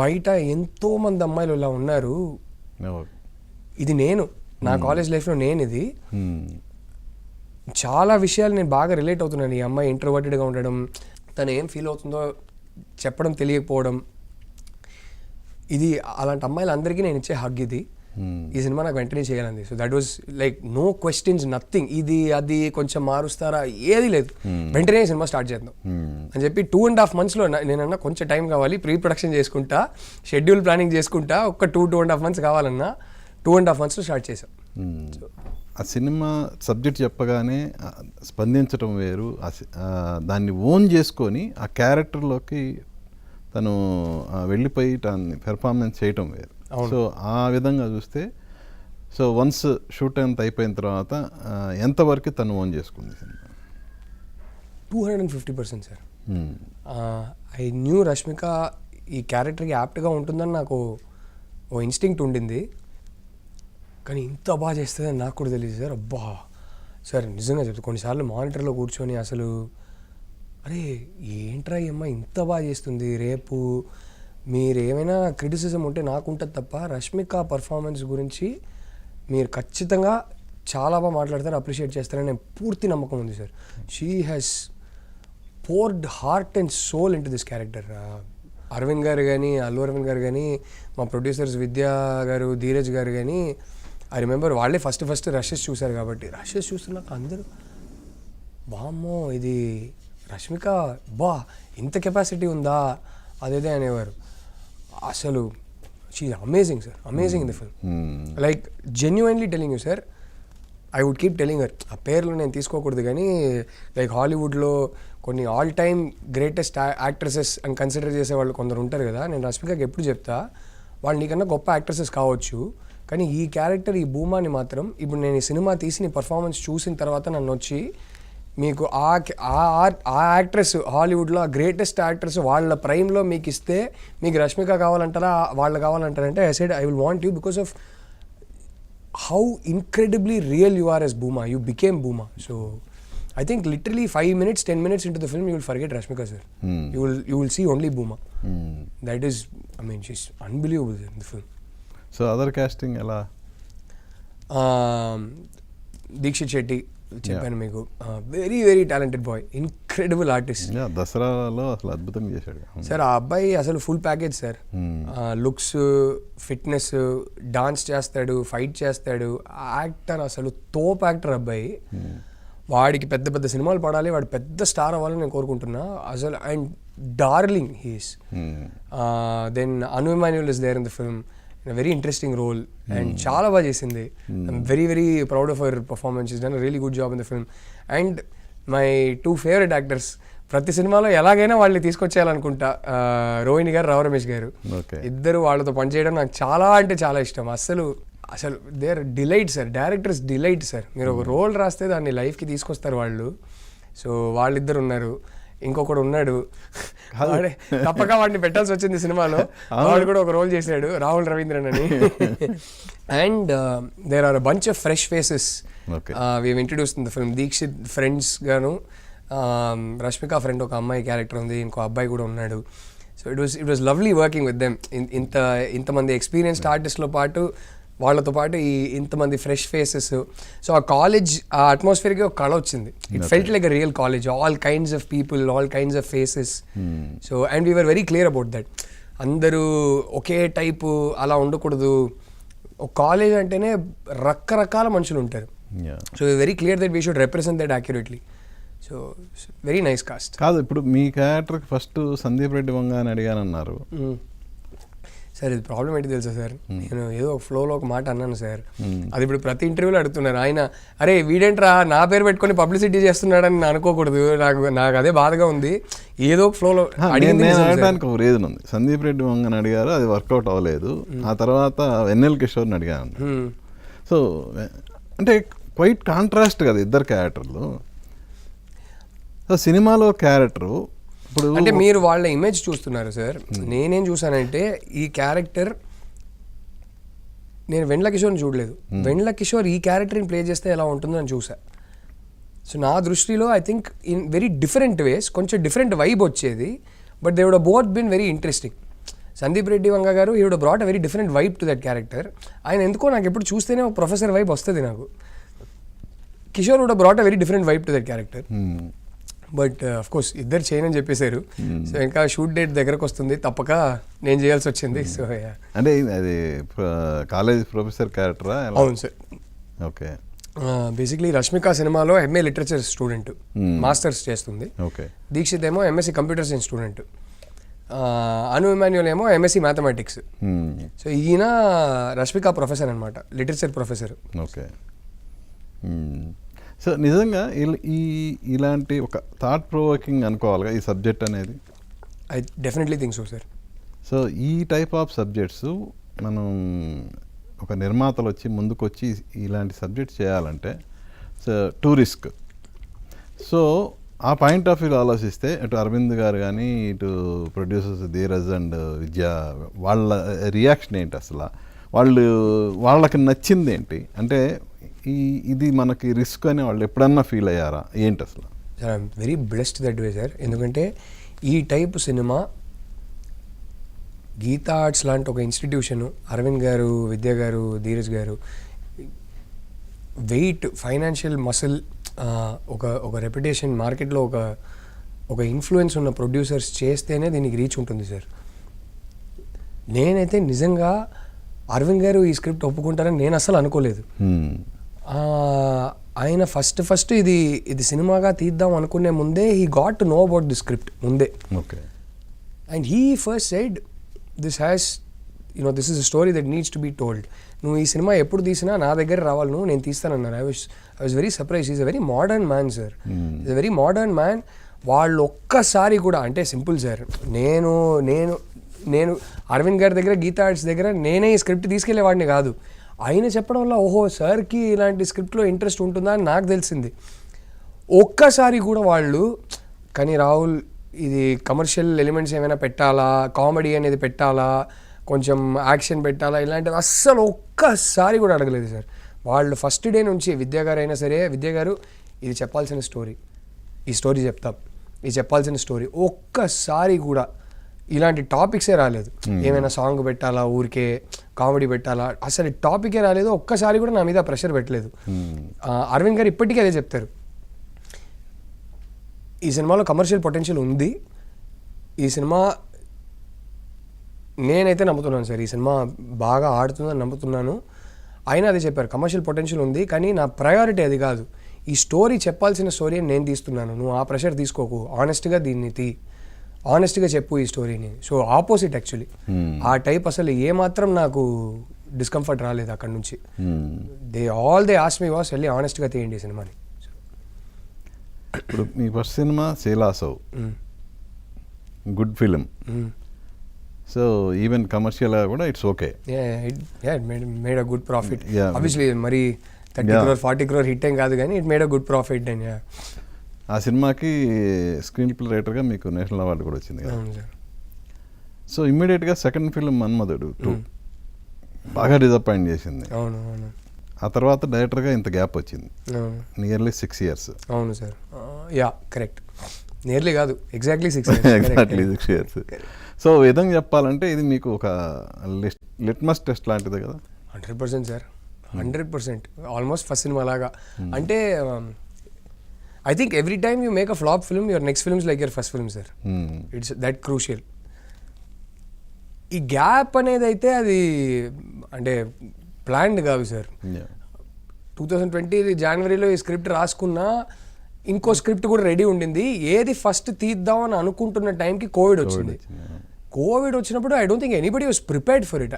బయట ఎంతోమంది అమ్మాయిలు ఇలా ఉన్నారు, ఇది నేను నా కాలేజ్ లైఫ్లో నేను ఇది చాలా విషయాలు నేను బాగా రిలేట్ అవుతున్నాను. ఈ అమ్మాయి ఇంట్రోవర్టెడ్గా ఉండడం, తను ఏం ఫీల్ అవుతుందో చెప్పడం తెలియకపోవడం, ఇది అలాంటి అమ్మాయిలందరికీ నేను ఇచ్చే హగ్ ఇది. ఈ సినిమా నాకు వెంటనే చేయాలంది. So that was like no questions, nothing, ఇది అది కొంచెం మారుస్తారా ఏది లేదు, వెంటనే సినిమా స్టార్ట్ చేద్దాం అని చెప్పి 2.5 monthsలో నేనన్నా కొంచెం టైం కావాలి, ప్రీ ప్రొడక్షన్ చేసుకుంటా, షెడ్యూల్ ప్లానింగ్ చేసుకుంటా, ఒక 2.5 months కావాలన్నా 2.5 monthsలో స్టార్ట్ చేసాం. ఆ సినిమా సబ్జెక్ట్ చెప్పగానే స్పందించడం వేరు, దాన్ని ఓన్ చేసుకొని ఆ క్యారెక్టర్లోకి తను వెళ్ళిపోయి దాన్ని పెర్ఫార్మెన్స్ చేయటం వేరు. సో ఆ విధంగా చూస్తే, సో వన్స్ షూట్ అంత అయిపోయిన తర్వాత ఎంతవరకు తను ఓన్ చేసుకుంది cinema? 250% sir. I knew Rashmika ఈ క్యారెక్టర్కి యాప్ట్గా ఉంటుందని నాకు ఓ ఇన్స్టింక్ట్ ఉండింది, కానీ ఇంత బాగా చేస్తుందని నాకు కూడా తెలియదు సార్. అబ్బా సార్ నిజంగా చెప్తాను, కొన్నిసార్లు మానిటర్లో కూర్చొని అసలు అరే ఏంట్రా ఈ అమ్మాయి ఇంత బాగా చేస్తుంది, రేపు మీరు ఏమైనా క్రిటిసిజం ఉంటే నాకు ఉంటుంది తప్ప రష్మిక పర్ఫార్మెన్స్ గురించి మీరు ఖచ్చితంగా చాలా బాగా మాట్లాడతారు, అప్రిషియేట్ చేస్తారని నేను పూర్తి నమ్మకం ఉంది sir. She has poured heart and soul in to this character. Aravind garu కానీ, అల్లు అరవింద్ గారు కానీ, మా ప్రొడ్యూసర్స్ విద్యా గారు, ధీరజ్ గారు కానీ, ఐ రిమెంబర్ వాళ్ళే ఫస్ట్ రషెస్ చూశారు కాబట్టి, రషెస్ చూస్తున్నాక అందరూ బామ్మో ఇది రష్మిక, బా ఇంత కెపాసిటీ ఉందా అదేదే అనేవారు. అసలు she amazing sir, amazing in the film. Like genuinely telling you sir, I would keep telling her, ఆ పేర్లు నేను తీసుకోకూడదు కానీ లైక్ హాలీవుడ్లో కొన్ని ఆల్ టైమ్ గ్రేటెస్ట్ యాక్ట్రెసెస్ అని కన్సిడర్ చేసే వాళ్ళు కొందరు ఉంటారు కదా, నేను రష్మికకి ఎప్పుడు చెప్తా వాళ్ళు నీకన్నా గొప్ప యాక్ట్రెసెస్ కావచ్చు కానీ ఈ క్యారెక్టర్, ఈ భూమాని మాత్రం ఇప్పుడు నేను ఈ సినిమా తీసి నీ పర్ఫార్మెన్స్ చూసిన తర్వాత నన్ను వచ్చి మీకు ఆ యాక్ట్రెస్ హాలీవుడ్లో ఆ గ్రేటెస్ట్ యాక్ట్రెస్ వాళ్ళ ప్రైమ్లో మీకు ఇస్తే మీకు రష్మిక కావాలంటారా వాళ్ళు కావాలంటారంటే I said I will want you because of how incredibly real you are as Bhuma, you became Bhuma. So I think literally 5 minutes, 10 minutes into the film, you will forget Rashmika sir. You will see only Bhooma. That is, I mean, she's unbelievable in the film. So other casting ela? Deekshit Shetty, చెప్పాను మీకు, very very talented boy, incredible artist. దసరాలో అసలు అద్భుతంగా చేశాడు sir. ఆ అబ్బాయి అసలు full package sir. Looks, fitness, dance చేస్తాడు, ఫైట్ చేస్తాడు, యాక్టర్ అసలు తోప్ యాక్టర్ అబ్బాయి. వాడికి పెద్ద పెద్ద సినిమాలు పడాలి, వాడు పెద్ద స్టార్ అవ్వాలని నేను కోరుకుంటున్నా అసలు. And darling he's. Then Anu Emmanuel is there in the film, very interesting role and చాలా బాగా చేసింది. I'm very very proud of her performance, is done really good job in the film. And my 2 favourite actors, ప్రతి సినిమాలో ఎలాగైనా వాళ్ళని తీసుకొచ్చేయాలనుకుంటా, రోహిణి గారు, రావు రమేష్ గారు, ఇద్దరు వాళ్ళతో పనిచేయడం నాకు చాలా అంటే చాలా ఇష్టం. అసలు they are delight sir, directors delight sir. మీరు ఒక రోల్ రాస్తే దాన్ని లైఫ్కి తీసుకొస్తారు వాళ్ళు. సో వాళ్ళిద్దరు ఉన్నారు, ఇంకొకడు ఉన్నాడు, వాడే తప్పక వాడిని పెట్టాల్సి వచ్చింది సినిమాలో, వాడు కూడా ఒక రోల్ చేశాడు, రాహుల్ రవీంద్రన్ అని. And there are a bunch of fresh faces we introduce in the film. Deekshith friends గాను, రష్మిక ఫ్రెండ్ ఒక అమ్మాయి క్యారెక్టర్ ఉంది, ఇంకో అబ్బాయి కూడా ఉన్నాడు. So it was lovely working with them. ఇంతమంది ఎక్స్పీరియన్స్డ్ ఆర్టిస్ట్తో పాటు వాళ్ళతో పాటు ఇంతమంది ఫ్రెష్ ఫేసెస్. సో ఆ కాలేజ్, ఆ అట్మాస్ఫియర్కి ఒక కళ వచ్చింది. It felt like a real college, all kinds of people, all kinds of faces. So and we were very clear about that. అందరూ ఒకే టైపు అలా ఉండకూడదు. ఒక కాలేజ్ అంటేనే రకరకాల మనుషులు ఉంటారు. So very clear that we should represent that accurately. So very nice cost. కాదు, ఇప్పుడు మీ క్యారెక్టర్కి ఫస్ట్ సందీప్ రెడ్డి వంగ అని అడిగానన్నారు సార్. ఇది ప్రాబ్లం ఏంటి తెలుసా సార్, నేను ఏదో ఒక ఫ్లోలో ఒక మాట అన్నాను సార్, అది ఇప్పుడు ప్రతి ఇంటర్వ్యూలో అడుగుతున్నారు. ఆయన అరే వీడేంట్రా నా పేరు పెట్టుకొని పబ్లిసిటీ చేస్తున్నాడని అనుకోకూడదు, నాకు అదే బాధగా ఉంది. ఏదో ఒక ఫ్లోలో అడగడానికి ఒక రీజన్ ఉంది. సందీప్ రెడ్డి వంగని అడిగారు, అది వర్కౌట్ అవ్వలేదు. ఆ తర్వాత ఎన్ఎల్ కిషోర్ని అడిగాను. సో అంటే క్వైట్ కాంట్రాస్ట్ కదా ఇద్దరు క్యారెక్టర్లు. సో సినిమాలో క్యారెక్టరు అంటే మీరు వాళ్ళ ఇమేజ్ చూస్తున్నారు సార్. నేనేం చూసానంటే ఈ క్యారెక్టర్, నేను వెండ్ల కిషోర్ని చూడలేదు. వెండ్ల కిషోర్ ఈ క్యారెక్టర్ని ప్లే చేస్తే ఎలా ఉంటుందో అని చూసా. సో నా దృష్టిలో I think in very different ways కొంచెం డిఫరెంట్ వైబ్ వచ్చేది. But they would both been very interesting. Sandeep Reddy Vanga garu he would brought a very different vibe to that character. ఆయన ఎందుకో నాకు ఎప్పుడు చూస్తేనే ఒక ప్రొఫెసర్ వైబ్ వస్తుంది నాకు. Kishore would brought a very different vibe to that character. But of course ఇద్దరు చేయనని చెప్పేశారు. సో ఇంకా షూట్ డేట్ దగ్గరకు వస్తుంది, తప్పక నేను చేయాల్సి వచ్చింది. సో అంటే అది కాలేజ్ ప్రొఫెసర్ క్యారెక్టరా? అవును సార్. ఓకే. బేసిక్లీ రష్మిక సినిమాలో ఎంఏ లిటరేచర్ స్టూడెంట్, మాస్టర్స్ చేస్తుంది. దీక్షిత్ ఏమో ఎంఎస్సి కంప్యూటర్ సైన్స్ స్టూడెంట్, అను ఇమాన్యుయల్ ఏమో ఎంఎస్సి మ్యాథమెటిక్స్. సో ఈయన రష్మిక ప్రొఫెసర్ అనమాట, లిటరేచర్ ప్రొఫెసర్. ఓకే. సో నిజంగా ఇలాంటి ఒక థాట్ ప్రొవోకింగ్ అనుకోవాలిగా ఈ సబ్జెక్ట్ అనేది? I definitely think so sir. So ఈ టైప్ ఆఫ్ సబ్జెక్ట్స్ మనం ఒక నిర్మాతలు వచ్చి ముందుకు వచ్చి ఇలాంటి సబ్జెక్ట్ చేయాలంటే సో టూ రిస్క్. సో ఆ పాయింట్ ఆఫ్ వ్యూలో ఆలోచిస్తే ఇటు అరవింద్ గారు కానీ ఇటు ప్రొడ్యూసర్స్ ధీరజ్ అండ్ విద్య వాళ్ళ రియాక్షన్ ఏంటి అసలు? వాళ్ళకి నచ్చింది ఏంటి? అంటే ఇది మనకి రిస్క్ అని వాళ్ళు ఎప్పుడన్నా ఫీల్ అయ్యారా ఏంటి అసలు? Sir I'm very blessed that way sir. ఎందుకంటే ఈ టైప్ సినిమా గీతా ఆర్ట్స్ లాంటి ఒక ఇన్స్టిట్యూషన్, అరవింద్ గారు, విద్య గారు, ధీరజ్ గారు వెయిట్, ఫైనాన్షియల్ మసిల్, ఒక రెప్యుటేషన్ మార్కెట్లో ఒక ఇన్ఫ్లుయెన్స్ ఉన్న ప్రొడ్యూసర్స్ చేస్తేనే దీనికి రీచ్ ఉంటుంది సార్. నేనైతే నిజంగా అరవింద్ గారు ఈ స్క్రిప్ట్ ఒప్పుకుంటారని నేను అసలు అనుకోలేదు. ఆయన ఫస్ట్ ఇది సినిమాగా తీద్దాం అనుకునే ముందే he got to know about the script ముందే. Okay. And he first said this has you know this is a story that needs to be told. నువ్వు ఈ సినిమా ఎప్పుడు తీసినా నా దగ్గర రావాలి, నువ్వు నేను తీస్తానన్నారు. I was very surprise. Is a very modern man sir, is a very modern man. వాళ్ళు ఒక్కసారి కూడా అంటే సింపుల్ సార్, నేను నేను నేను అరవింద్ గారి దగ్గర, గీతా ఆర్ట్స్ దగ్గర నేనే ఈ స్క్రిప్ట్ తీసుకెళ్లేవాడిని కాదు. ఆయన చెప్పడం వల్ల ఓహో సార్కి ఇలాంటి స్క్రిప్ట్లో ఇంట్రెస్ట్ ఉంటుందా అని నాకు తెలిసింది. ఒక్కసారి కూడా వాళ్ళు కానీ రాహుల్ ఇది కమర్షియల్ ఎలిమెంట్స్ ఏమైనా పెట్టాలా, కామెడీ అనేది పెట్టాలా, కొంచెం యాక్షన్ పెట్టాలా, ఇలాంటివి అస్సలు ఒక్కసారి కూడా అడగలేదు సార్. వాళ్ళు ఫస్ట్ డే నుంచి విద్యా గారు అయినా సరే, విద్యా గారు ఇది చెప్పాల్సిన స్టోరీ, ఈ స్టోరీ చెప్తాం, ఇది చెప్పాల్సిన స్టోరీ, ఒక్కసారి కూడా ఇలాంటి టాపిక్సే రాలేదు. ఏమైనా సాంగ్ పెట్టాలా, ఊరికే కామెడీ పెట్టాలా, అసలు టాపికే రాలేదు. ఒక్కసారి కూడా నా మీద ప్రెషర్ పెట్టలేదు. అరవింద్ గారు ఇప్పటికీ అదే చెప్తారు, ఈ సినిమాలో కమర్షియల్ పొటెన్షియల్ ఉంది, ఈ సినిమా నేనైతే నమ్ముతున్నాను సార్, ఈ సినిమా బాగా ఆడుతుందని నమ్ముతున్నాను. అయినా అదే చెప్పారు, కమర్షియల్ పొటెన్షియల్ ఉంది కానీ నా ప్రయారిటీ అది కాదు, ఈ స్టోరీ చెప్పాల్సిన స్టోరీ నేను తీస్తున్నాను, నువ్వు ఆ ప్రెషర్ తీసుకోకు, ఆనెస్ట్గా దీన్ని ఆనెస్ట్గా చెప్పు ఈ స్టోరీని. సో ఆపోజిట్ యాక్చువల్లీ, ఆ టైప్ అసలు ఏమాత్రం నాకు డిస్కంఫర్ట్ రాలేదు అక్కడ నుంచి. దే ఆస్క్ మీ వాస్ వెళ్ళి ఆనెస్ట్గా తీయండి ఈ సినిమాని. ఇప్పుడు మీ ఫస్ట్ సినిమా Chi La Sow, good film. So even commercial కూడా it's okay, made a good profit. Obviously మరి 30 crore 40 crore హిట్ ఏం కాదు కానీ it made a good profit. And ఆ సినిమాకి స్క్రీన్ ప్లే రైటర్గా మీకు నేషనల్ అవార్డు కూడా వచ్చింది కదా. సో ఇమ్మీడియట్గా సెకండ్ ఫిల్మ్ మన్మధుడు 2 బాగా డిసప్పాయింట్ చేసింది. అవును అవును. ఆ తర్వాత డైరెక్టర్గా ఇంత గ్యాప్ వచ్చింది, నియర్లీ 6 years. అవును సార్, యా కరెక్ట్, నియర్లీ కాదు ఎగ్జాక్ట్లీ 6 years. సో విధంగా చెప్పాలంటే ఇది మీకు ఒక లిట్మస్ టెస్ట్ లాంటిది కదా. 100% సార్, 100%. ఆల్మోస్ట్ ఫస్ట్ సినిమా లాగా. అంటే I think every time you make a flop film, your next films like your first film sir. It's that crucial. ఈ గ్యాప్ అనేది అయితే అది అంటే ప్లాన్డ్ కాదు సార్. 2020 జనవరిలో ఈ స్క్రిప్ట్ రాసుకున్నా, ఇంకో స్క్రిప్ట్ కూడా రెడీ ఉండింది. ఏది ఫస్ట్ తీద్దాం అని అనుకుంటున్న టైంకి కోవిడ్ వచ్చింది. కోవిడ్ వచ్చినప్పుడు I don't think anybody was prepared for it.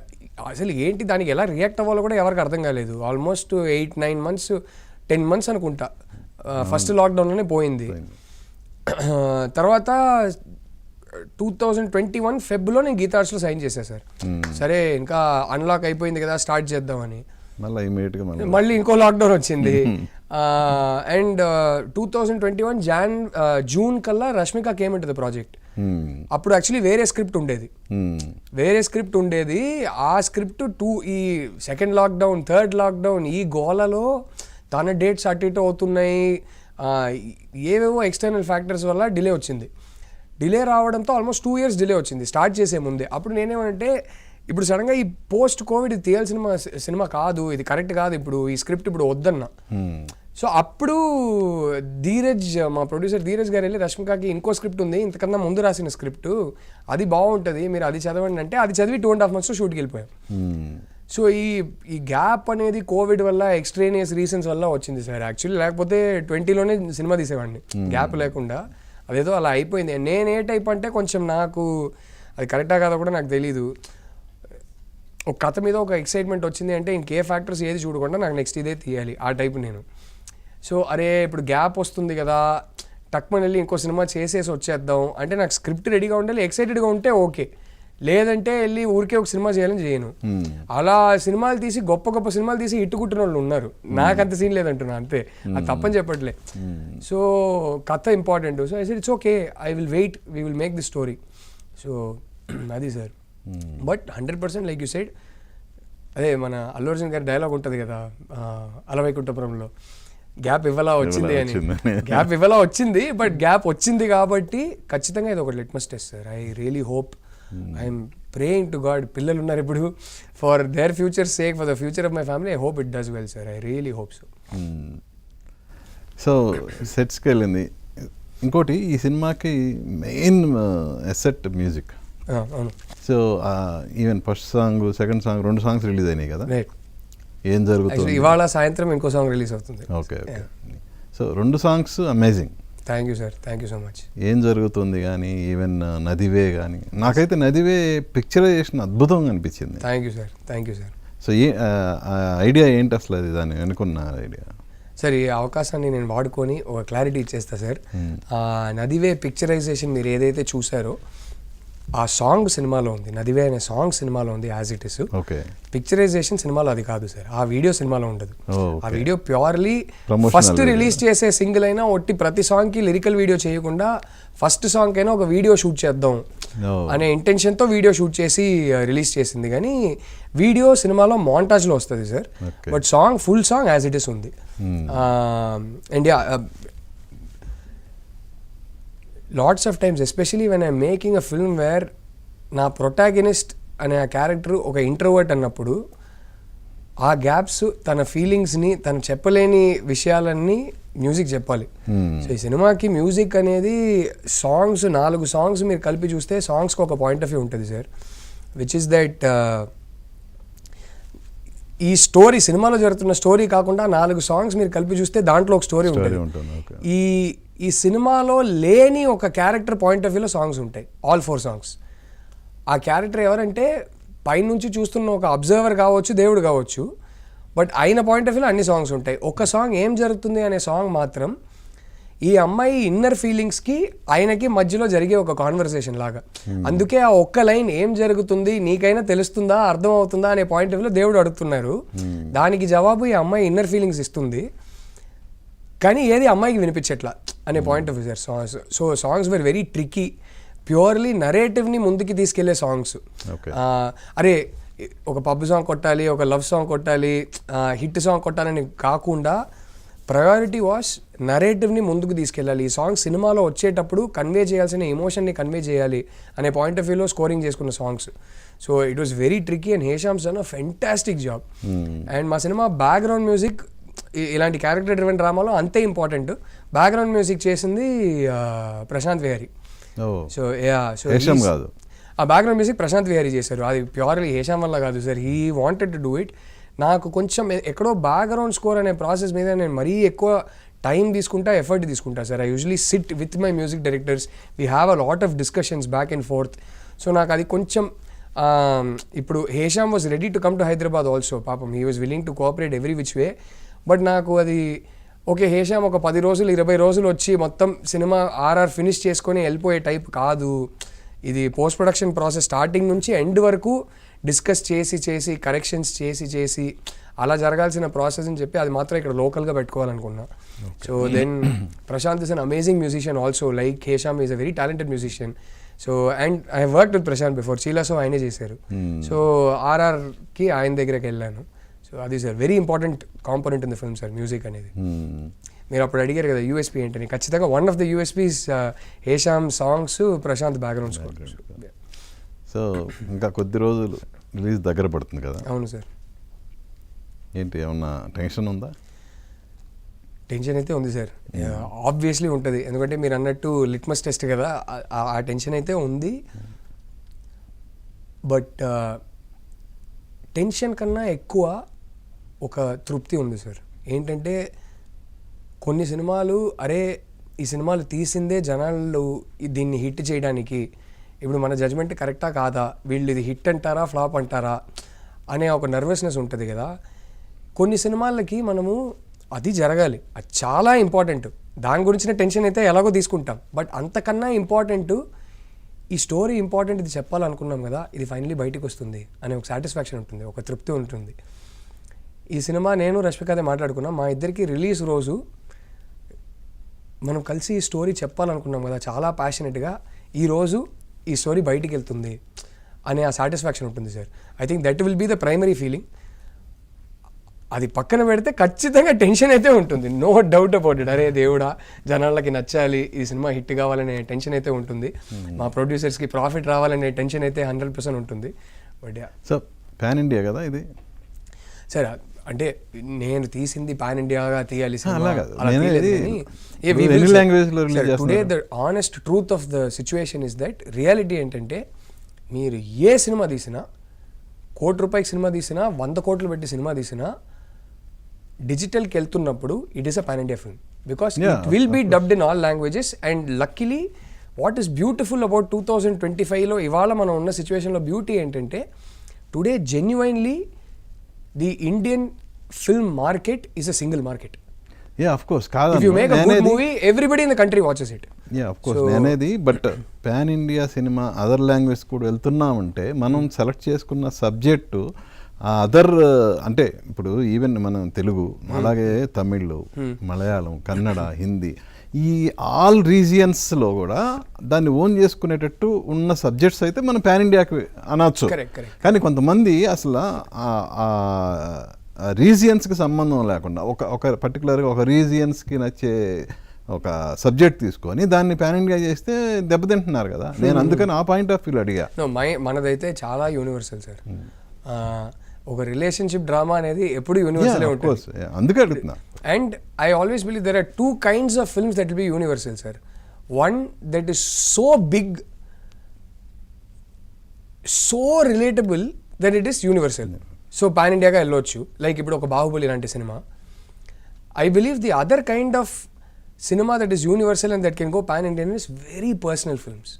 అసలు ఏంటి దానికి ఎలా రియాక్ట్ అవ్వాలో కూడా ఎవరికి అర్థం కాలేదు. ఆల్మోస్ట్ 8-9 months 10 months అనుకుంటా ఫస్ట్ లాక్డౌన్లోనే పోయింది. తర్వాత 2021 February నేను గీతా ఆర్ట్స్లో సైన్ చేశాను సార్. సరే ఇంకా అన్లాక్ అయిపోయింది కదా, స్టార్ట్ చేద్దామని. మళ్ళీ ఇంకో లాక్డౌన్ వచ్చింది. అండ్ 2021 June కల్లా Rashmika came into the project. అప్పుడు యాక్చువల్లీ వేరే స్క్రిప్ట్ ఉండేది. ఆ స్క్రిప్ట్ ఈ సెకండ్ లాక్డౌన్, థర్డ్ లాక్డౌన్, ఈ గోలలో తన డేట్స్ అటు ఇటు అవుతున్నాయి, ఏవేవో ఎక్స్టర్నల్ ఫ్యాక్టర్స్ వల్ల డిలే వచ్చింది. డిలే రావడంతో ఆల్మోస్ట్ 2 years డిలే వచ్చింది స్టార్ట్ చేసే ముందే. అప్పుడు నేనేమంటే ఇప్పుడు సడన్గా ఈ పోస్ట్ కోవిడ్ ఇది తీయాల్సిన సినిమా కాదు, ఇది కరెక్ట్ కాదు, ఇప్పుడు ఈ స్క్రిప్ట్ ఇప్పుడు వద్దన్నా. సో అప్పుడు మా ప్రొడ్యూసర్ ధీరజ్ గారు వెళ్ళి రష్మికకి ఇంకో స్క్రిప్ట్ ఉంది, ఇంతకన్నా ముందు రాసిన స్క్రిప్ట్, అది బాగుంటుంది, మీరు అది చదవండి అంటే అది చదివి 2.5 months షూట్కి వెళ్ళిపోయాం. సో ఈ గ్యాప్ అనేది కోవిడ్ వల్ల, ఎక్స్ట్రేనియస్ రీజన్స్ వల్ల వచ్చింది సార్. యాక్చువల్లీ లేకపోతే 20లోనే సినిమా తీసేవాడిని గ్యాప్ లేకుండా. అదేదో అలా అయిపోయింది. నేను ఏ టైప్ అంటే కొంచెం నాకు అది కరెక్టా కాదా కూడా నాకు తెలీదు. ఒక కథ మీద ఒక ఎక్సైట్మెంట్ వచ్చింది అంటే ఇంకే ఫ్యాక్టర్స్ ఏది చూడకుండా నాకు నెక్స్ట్ ఇదే తీయాలి, ఆ టైప్ నేను. సో అరే ఇప్పుడు గ్యాప్ వస్తుంది కదా, టక్మని వెళ్ళి ఇంకో సినిమా చేసేసి వచ్చేద్దాం అంటే నాకు స్క్రిప్ట్ రెడీగా ఉండాలి, ఎక్సైటెడ్గా ఉంటే ఓకే, లేదంటే వెళ్ళి ఊరికే ఒక సినిమా చేయాలని చేయను. అలా సినిమాలు తీసి గొప్ప సినిమాలు తీసి ఇట్టుకుంటున్న వాళ్ళు ఉన్నారు, నాకు అంత సీన్ లేదంటున్నా, అంతే. అది తప్పని చెప్పట్లే. సో కథ important. So I said it's okay, I will wait, we will make the story. So అది sir. But 100% like you said, అదే మన అల్లు అర్జున్ గారి డైలాగ్ ఉంటుంది కదా అలవైకుంఠపురంలో, గ్యాప్ ఇవ్వలా వచ్చింది అని. గ్యాప్ ఇవ్వలా వచ్చింది, బట్ గ్యాప్ వచ్చింది కాబట్టి ఖచ్చితంగా ఇది ఒక litmus test sir. I really hope, I'm praying to God, పిల్లలు ఉన్నారు ఇప్పుడు, for their future sake, for the future of my family, I hope it does well sir. I really hope so. So సెట్స్కి వెళ్ళింది. ఇంకోటి ఈ సినిమాకి main asset music. అవును. So even first song, second song, 2 songs release అయినాయి కదా. ఏం జరుగుతుంది? ఇవాళ సాయంత్రం ఇంకో సాంగ్ రిలీజ్ అవుతుంది. Okay. So 2 songs amazing. Thank you sir, thank you so much. ఏం జరుగుతుంది కానీ ఈవెన్ నదివే కానీ నాకైతే నదివే పిక్చరైజేషన్ అద్భుతంగా అనిపించింది. Thank you sir, thank you sir. So A idea ఏంటి అసలు, అది దాన్ని అనుకున్న ఐడియా? సార్ ఈ అవకాశాన్ని నేను వాడుకొని ఒక క్లారిటీ ఇచ్చేస్తా సార్. నదివే పిక్చరైజేషన్ మీరు ఏదైతే చూసారో ఆ సాంగ్ సినిమాలో ఉంది, నదివే అనే సాంగ్ సినిమాలో ఉంది as it is. Okay. Picturization సినిమాలో అది కాదు సార్, ఆ వీడియో సినిమాలో ఉండదు. ఆ వీడియో ప్యూర్లీ ఫస్ట్ రిలీజ్ చేసే సింగిల్ అయినా ఒట్టి ప్రతి సాంగ్కి లిరికల్ వీడియో చేయకుండా ఫస్ట్ సాంగ్ అయినా ఒక వీడియో షూట్ చేద్దాం అనే ఇంటెన్షన్తో వీడియో షూట్ చేసి రిలీజ్ చేసింది. కానీ వీడియో సినిమాలో మాంటాజ్లో వస్తుంది sir, but song full song as it is ఉంది. And lots of times especially when I'm making a film wear నా ప్రొటాగనిస్ట్ అనే ఆ క్యారెక్టర్ ఒక ఇంట్రోవర్ట్ అన్నప్పుడు ఆ గ్యాప్స్ తన ఫీలింగ్స్ని తను చెప్పలేని విషయాలన్నీ మ్యూజిక్ చెప్పాలి. సో ఈ సినిమాకి మ్యూజిక్ అనేది సాంగ్స్ 4 సాంగ్స్ మీరు కలిపి చూస్తే సాంగ్స్కి ఒక పాయింట్ ఆఫ్ వ్యూ ఉంటుంది సార్, విచ్ ఇస్ దట్ ఈ స్టోరీ సినిమాలో జరుగుతున్న స్టోరీ కాకుండా 4 సాంగ్స్ మీరు కలిపి చూస్తే దాంట్లో ఒక స్టోరీ ఉంటుంది. ఈ సినిమాలో లేని ఒక క్యారెక్టర్ పాయింట్ ఆఫ్ వ్యూలో సాంగ్స్ ఉంటాయి, ఆల్ 4 సాంగ్స్. ఆ క్యారెక్టర్ ఎవరంటే పైనుంచి చూస్తున్న ఒక అబ్జర్వర్ కావచ్చు, దేవుడు కావచ్చు, బట్ ఆయన పాయింట్ ఆఫ్ వ్యూలో అన్ని సాంగ్స్ ఉంటాయి. ఒక సాంగ్ ఏం జరుగుతుంది అనే సాంగ్ మాత్రం ఈ అమ్మాయి ఇన్నర్ ఫీలింగ్స్కి ఆయనకి మధ్యలో జరిగే ఒక కాన్వర్సేషన్ లాగా. అందుకే ఆ ఒక్క లైన్ ఏం జరుగుతుంది నీకైనా తెలుస్తుందా అర్థం అవుతుందా అనే పాయింట్ ఆఫ్ వ్యూలో దేవుడు అడుగుతున్నారు, దానికి జవాబు ఈ అమ్మాయి ఇన్నర్ ఫీలింగ్స్ ఇస్తుంది, కానీ ఏది అమ్మాయికి వినిపించట్లా అనే point of view sir songs. So songs were very tricky, purely నరేటివ్ని ముందుకి తీసుకెళ్లే సాంగ్స్. అరే ఒక పబ్ సాంగ్ కొట్టాలి, ఒక లవ్ సాంగ్ కొట్టాలి, హిట్ సాంగ్ కొట్టాలని కాకుండా ప్రయారిటీ వాస్ నరేటివ్ని ముందుకు తీసుకెళ్ళాలి. ఈ సాంగ్ సినిమాలో వచ్చేటప్పుడు కన్వే చేయాల్సిన ఎమోషన్ని కన్వే చేయాలి అనే పాయింట్ ఆఫ్ వ్యూలో స్కోరింగ్ చేసుకున్న songs. So it was very tricky and Hesham's done a fantastic job. And మా సినిమా బ్యాక్గ్రౌండ్ మ్యూజిక్ ఇలాంటి క్యారెక్టర్ డ్రివెన్ డ్రామాలో అంతే ఇంపార్టెంట్. బ్యాక్గ్రౌండ్ మ్యూజిక్ చేసింది ప్రశాంత్ విహారీ. సో ఆ బ్యాక్గ్రౌండ్ మ్యూజిక్ ప్రశాంత్ విహారీ చేశారు. అది ప్యూర్లీ హేషామ్ వల్ల కాదు sir, he wanted to do it. నాకు కొంచెం ఎక్కడో బ్యాక్గ్రౌండ్ స్కోర్ అనే ప్రాసెస్ మీద నేను మరీ ఎక్కువ టైం తీసుకుంటా, ఎఫర్ట్ తీసుకుంటా sir. I usually sit with my music directors, we have a lot of discussions back and forth. So నాకు అది కొంచెం ఇప్పుడు Hesham was ready to come to Hyderabad also, పాపం he was willing to cooperate every which way. But నాకు అది okay, Hesham ఒక 10 రోజులు 20 రోజులు వచ్చి మొత్తం సినిమా ఆర్ఆర్ ఫినిష్ చేసుకొని వెళ్ళిపోయే టైప్ కాదు. ఇది పోస్ట్ ప్రొడక్షన్ ప్రాసెస్ స్టార్టింగ్ నుంచి ఎండ్ వరకు డిస్కస్ చేసి కరెక్షన్స్ చేసి అలా జరగాల్సిన ప్రాసెస్ అని చెప్పి అది మాత్రం ఇక్కడ లోకల్గా పెట్టుకోవాలనుకున్నా. So then Prashanth is an amazing musician also, like Hesham is a very talented musician. So and I have worked with Prashanth before, Chi La Sow ఆయనే చేశారు. సో ఆర్ఆర్కి ఆయన దగ్గరికి వెళ్ళాను. సో అది sir very important component in the film sir, music అనేది. మీరు అప్పుడు అడిగారు కదా యూఎస్పీ ఏంటని, ఖచ్చితంగా one of the USPs Hesham songs, Prashanth background score. So ఇంకా కొద్ది రోజులు రిలీజ్ దగ్గర పడుతుంది కదా. అవును సార్. ఏంటి ఏమన్నా టెన్షన్ ఉందా? టెన్షన్ అయితే ఉంది సార్, ఆబ్వియస్లీ ఉంటుంది. ఎందుకంటే మీరు అన్నట్టు లిట్మస్ టెస్ట్ కదా, ఆ టెన్షన్ అయితే ఉంది. బట్ టెన్షన్ కన్నా ఎక్కువ ఒక తృప్తి ఉంది సార్. ఏంటంటే కొన్ని సినిమాలు అరే ఈ సినిమాలు తీసిందే జనాలు దీన్ని హిట్ చేయడానికి, ఇప్పుడు మన జడ్జ్మెంట్ కరెక్టా కాదా, వీళ్ళు ఇది హిట్ అంటారా ఫ్లాప్ అంటారా అనే ఒక నర్వస్నెస్ ఉంటుంది కదా. కొన్ని సినిమాలకి మనము అది జరగాలి, అది చాలా ఇంపార్టెంట్, దాని గురించిన టెన్షన్ అయితే ఎలాగో తీసుకుంటాం. బట్ అంతకన్నా ఇంపార్టెంట్ ఈ స్టోరీ ఇంపార్టెంట్, ఇది చెప్పాలనుకున్నాం కదా, ఇది ఫైనలీ బయటకు వస్తుంది అనే ఒక సాటిస్ఫాక్షన్ ఉంటుంది, ఒక తృప్తి ఉంటుంది. ఈ సినిమా నేను రష్మికదే మాట్లాడుకున్నాం, మా ఇద్దరికి రిలీజ్ రోజు మనం కలిసి ఈ స్టోరీ చెప్పాలనుకున్నాం కదా చాలా ప్యాషనెట్గా, ఈరోజు ఈ స్టోరీ బయటికి వెళ్తుంది అనే ఆ సాటిస్ఫాక్షన్ ఉంటుంది sir. I think that will be the primary feeling. అది పక్కన పెడితే ఖచ్చితంగా టెన్షన్ అయితే ఉంటుంది, నో డౌట్ అబౌట్ ఇట్. అరే దేవుడా జనాలకి నచ్చాలి, ఈ సినిమా హిట్ కావాలనే టెన్షన్ అయితే ఉంటుంది, మా ప్రొడ్యూసర్స్కి ప్రాఫిట్ రావాలనే టెన్షన్ అయితే 100% ఉంటుంది. బట్ సో పాన్ ఇండియా కదా ఇది సార్, అంటే నేను తీసింది పాన్ ఇండియాగా తీయాలి today. The honest truth of the situation is that reality ఏంటంటే మీరు ఏ సినిమా తీసినా, ₹1,00,00,000 సినిమా తీసినా, 100 కోట్లు పెట్టి సినిమా తీసినా, డిజిటల్కి వెళ్తున్నప్పుడు it is a pan India film. because Yeah, it will be of dubbed in all languages. And luckily what is beautiful about 2025లో ఇవాళ మనం ఉన్న సిచ్యువేషన్లో బ్యూటీ ఏంటంటే today genuinely the Indian film market is a single market. Ya of course if కాదు you make a good movie everybody in the country watches it. Ya of course నేనేది but pan India సినిమా other language కూడా వెళ్తున్నామంటే మనం select చేసుకున్న subject other అంటే ఇప్పుడు even మనం తెలుగు అలాగే తమిళ్ మలయాళం కన్నడ హిందీ ఈ ఆల్ రీజియన్స్లో కూడా దాన్ని ఓన్ చేసుకునేటట్టు ఉన్న సబ్జెక్ట్స్ అయితే మనం పాన్ ఇండియాకి అనొచ్చు. కానీ కొంతమంది అసలు రీజియన్స్కి సంబంధం లేకుండా ఒక పర్టికులర్గా ఒక రీజియన్స్కి నచ్చే ఒక సబ్జెక్ట్ తీసుకొని దాన్ని పాన్ ఇండియా చేస్తే దెబ్బతింటున్నారు కదా. నేను అందుకని ఆ పాయింట్ ఆఫ్ వ్యూ అడిగా. మనదైతే చాలా యూనివర్సల్ సార్. ఒక రిలేషన్షిప్ డ్రామా అనేది ఎప్పుడు యూనివర్సల్ ఉంటుంది. అందుకే అడుగుతున్నా. And I always believe there are 2 kinds of films that will be universal, sir. One that is so big, so relatable that it is universal. So pan ఇండియాగా వెళ్ళొచ్చు. Like ఇప్పుడు ఒక బాహుబలి లాంటి సినిమా. I believe the other kind of cinema that is universal and that can go pan Indian is very personal films.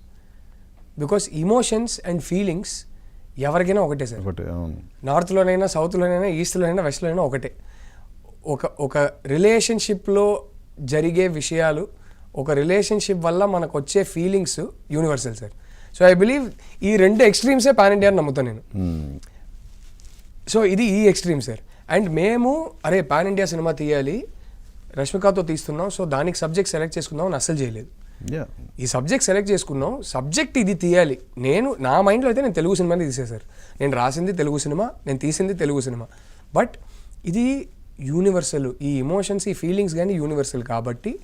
Because emotions and feelings ఎవరికైనా ఒకటే sir. నార్త్లోనైనా సౌత్లోనైనా ఈస్ట్లోనైనా వెస్ట్లోనైనా ఒకటే. ఒక రిలేషన్షిప్లో జరిగే విషయాలు, ఒక రిలేషన్షిప్ వల్ల మనకు వచ్చే feelings universal sir. So I believe ఈ 2 ఎక్స్ట్రీమ్సే పాన్ ఇండియా అని నమ్ముతాను నేను. సో ఇది ఈ ఎక్స్ట్రీమ్ సార్. అండ్ మేము అరే పాన్ ఇండియా సినిమా తీయాలి, రష్మికతో తీస్తున్నాం, సో దానికి సబ్జెక్ట్ సెలెక్ట్ చేసుకుందాం అని అస్సలు చేయలేదు. ఈ సబ్జెక్ట్ సెలెక్ట్ చేసుకున్నాం, సబ్జెక్ట్ ఇది తీయాలి. నా మైండ్లో అయితే నేను తెలుగు సినిమాని తీసేసారు. నేను రాసింది తెలుగు సినిమా, నేను తీసింది తెలుగు సినిమా. బట్ ఇది యూనివర్సల్, ఈ ఎమోషన్స్ ఈ ఫీలింగ్స్ కానీ యూనివర్సల్ కాబట్టి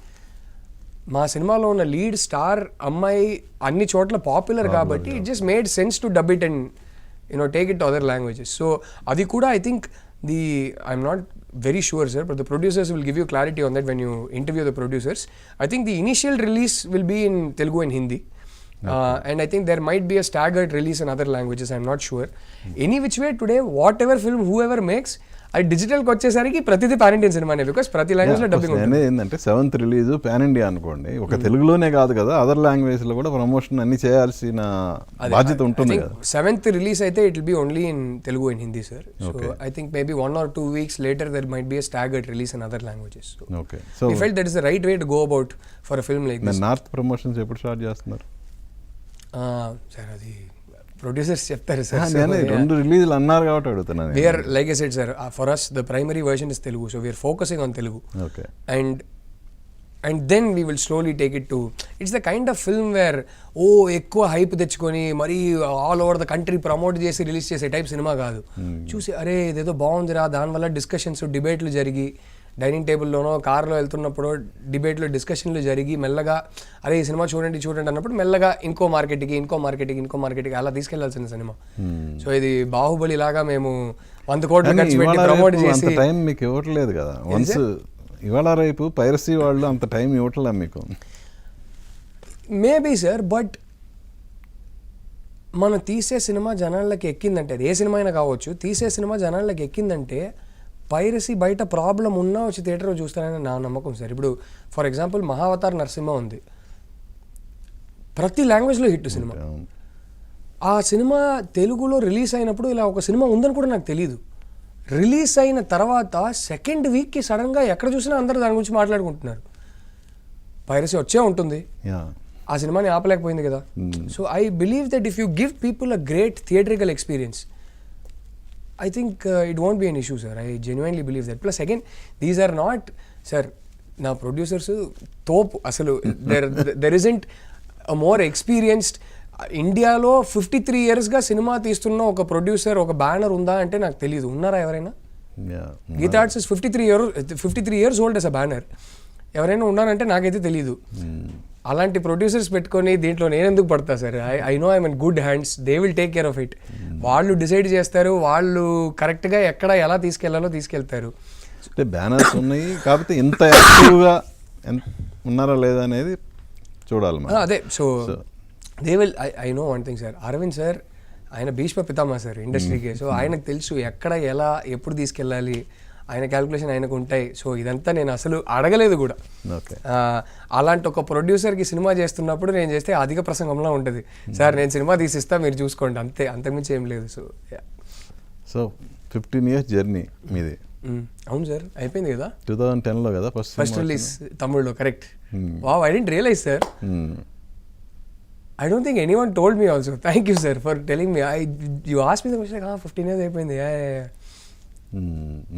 మా సినిమాలో ఉన్న లీడ్ స్టార్ అమ్మాయి అన్ని చోట్ల పాపులర్ కాబట్టి it just made sense to dub it and take it to other languages. So adi kuda I think I'm not very sure sir, but the producers will give you clarity on that when you interview the producers. I think the initial release will be in Telugu and Hindi. And I think there might be a staggered release in other languages. I'm not sure. Any which way today, whatever film whoever makes, అది డిజిటల్కి వచ్చేసరికి ప్రతిదీ pan Indian సినిమానే. Because ప్రతి లాంగ్వేజ్లో dubbing ఉంటుంది. ఏంటంటే 7th release pan India అనుకోండి, ఒక తెలుగులోనే కాదు కదా, అదర్ లాంగ్వేజ్లో కూడా ప్రమోషన్ అన్ని చేయాల్సిన బాధ్యత ఉంటుంది కదా. 7th రిలీజ్ అయితే it will be only in Telugu and Hindi sir. So I think maybe 1 or 2 weeks later there might be a staggered release in other languages. Okay. So we felt that is the right way to go about for a film like this. North promotions ఎప్పుడు start చేస్తున్నారు sir? అది producers చెప్తారు sir. 2 రిలీజ్లు అన్నారు కాబట్టి అడుగుతున్నాను. We are, like I said sir, for us the primary version is Telugu, so we are focusing on Telugu. Okay. And then we will slowly take it to, it's the kind of film where ఎక్కువ hype తెచ్చుకొని మరీ all over the country promote చేసి release చేసే type cinema కాదు. చూసి అరే ఇదేదో బాగుందిరా, దానివల్ల డిస్కషన్స్ డిబేట్లు జరిగి, డైనింగ్ టేబుల్లోనో కార్లో వెళ్తున్నప్పుడు డిబేట్లో డిస్కషన్లు జరిగి మెల్లగా అరే ఈ సినిమా చూడండి అన్నప్పుడు మెల్లగా ఇంకో మార్కెట్కి అలా తీసుకెళ్లాల్సిన సినిమా. సో ఇది బాహుబలి లాగా మేము 100 కోట్లు ఖర్చు పెట్టి ప్రమోట్ చేసి టైం మీకు ఇవ్వట్లేదు కదా. వన్స్ ఇవాళ రేపు పైరసీ వాళ్ళు అంత టైం ఇవ్వట్లేదు మీకు. మేబీ సార్, బట్ మనం తీసే సినిమా జనాలకి ఎక్కిందంటే, అది ఏ సినిమా అయినా కావచ్చు, తీసే సినిమా జనాలకి ఎక్కిందంటే పైరసీ బయట ప్రాబ్లం ఉన్నా వచ్చి థియేటర్లో చూస్తారని నా నమ్మకం సార్. ఇప్పుడు ఫర్ ఎగ్జాంపుల్ మహావతార్ నరసింహ ఉంది, ప్రతి లాంగ్వేజ్లో హిట్ సినిమా. ఆ సినిమా తెలుగులో రిలీజ్ అయినప్పుడు ఇలా ఒక సినిమా ఉందని కూడా నాకు తెలీదు. రిలీజ్ అయిన తర్వాత 2nd weekకి సడన్గా ఎక్కడ చూసినా అందరూ దాని గురించి మాట్లాడుకుంటున్నారు. పైరసీ వచ్చే ఉంటుంది, ఆ సినిమాని ఆపలేకపోయింది కదా. So I believe that if you give people a great theatrical experience, I think it won't be an issue sir. I genuinely believe that. Plus again, these are not sir, na producers top asalu there isn't a more experienced ఇండియాలో 53 years గా cinema తీస్తున్న ఒక producer, ఒక banner ఉందా అంటే నాకు తెలియదు. ఉన్నారా ఎవరైనా? Geetha Arts is 53 years old as a banner. ఎవరైనా ఉన్నారంటే నాకైతే తెలీదు. అలాంటి ప్రొడ్యూసర్స్ పెట్టుకొని దీంట్లో నేను ఎందుకు పడతా sir? I know I'm in good hands, they will take care of it. వాళ్ళు డిసైడ్ చేస్తారు, వాళ్ళు కరెక్ట్గా ఎక్కడ ఎలా తీసుకెళ్లాలో తీసుకెళ్తారు. అంటే బ్యానర్స్ ఉన్నాయి కాబట్టి ఇంత యాక్టివ్గా ఉన్నారా లేదా అనేది చూడాలి. అదే so they will. I know one thing sir, Aravind sir ఆయన భీష్మ పితామహ సార్ ఇండస్ట్రీకి. సో ఆయనకు తెలుసు ఎక్కడ ఎలా ఎప్పుడు తీసుకెళ్ళాలి. ఆయన క్యాల్కులేషన్ ఆయనకు ఉంటాయి. సో ఇదంతా నేను అసలు అడగలేదు కూడా. ఓకే. అలాంటి ఒక ప్రొడ్యూసర్కి సినిమా చేస్తున్నప్పుడు నేను చేస్తే అధిక ప్రసంగంలో ఉంటుంది. సార్ నేను సినిమా తీసిస్తా మీరు చూసుకోండి అంతే, అంతకుమించి ఏం లేదు. సో 15 years జర్నీ మీది. అవును సార్, అయిపోయింది కదా. 2010లో కదా ఫస్ట్ రిలీజ్ తమిళ్లో. Correct. Wow, I didn't realise sir. I don't think anyone told me also. Thank you, sir, for telling me. You asked me the question like, 15 years అయిపోయింది. Yeah.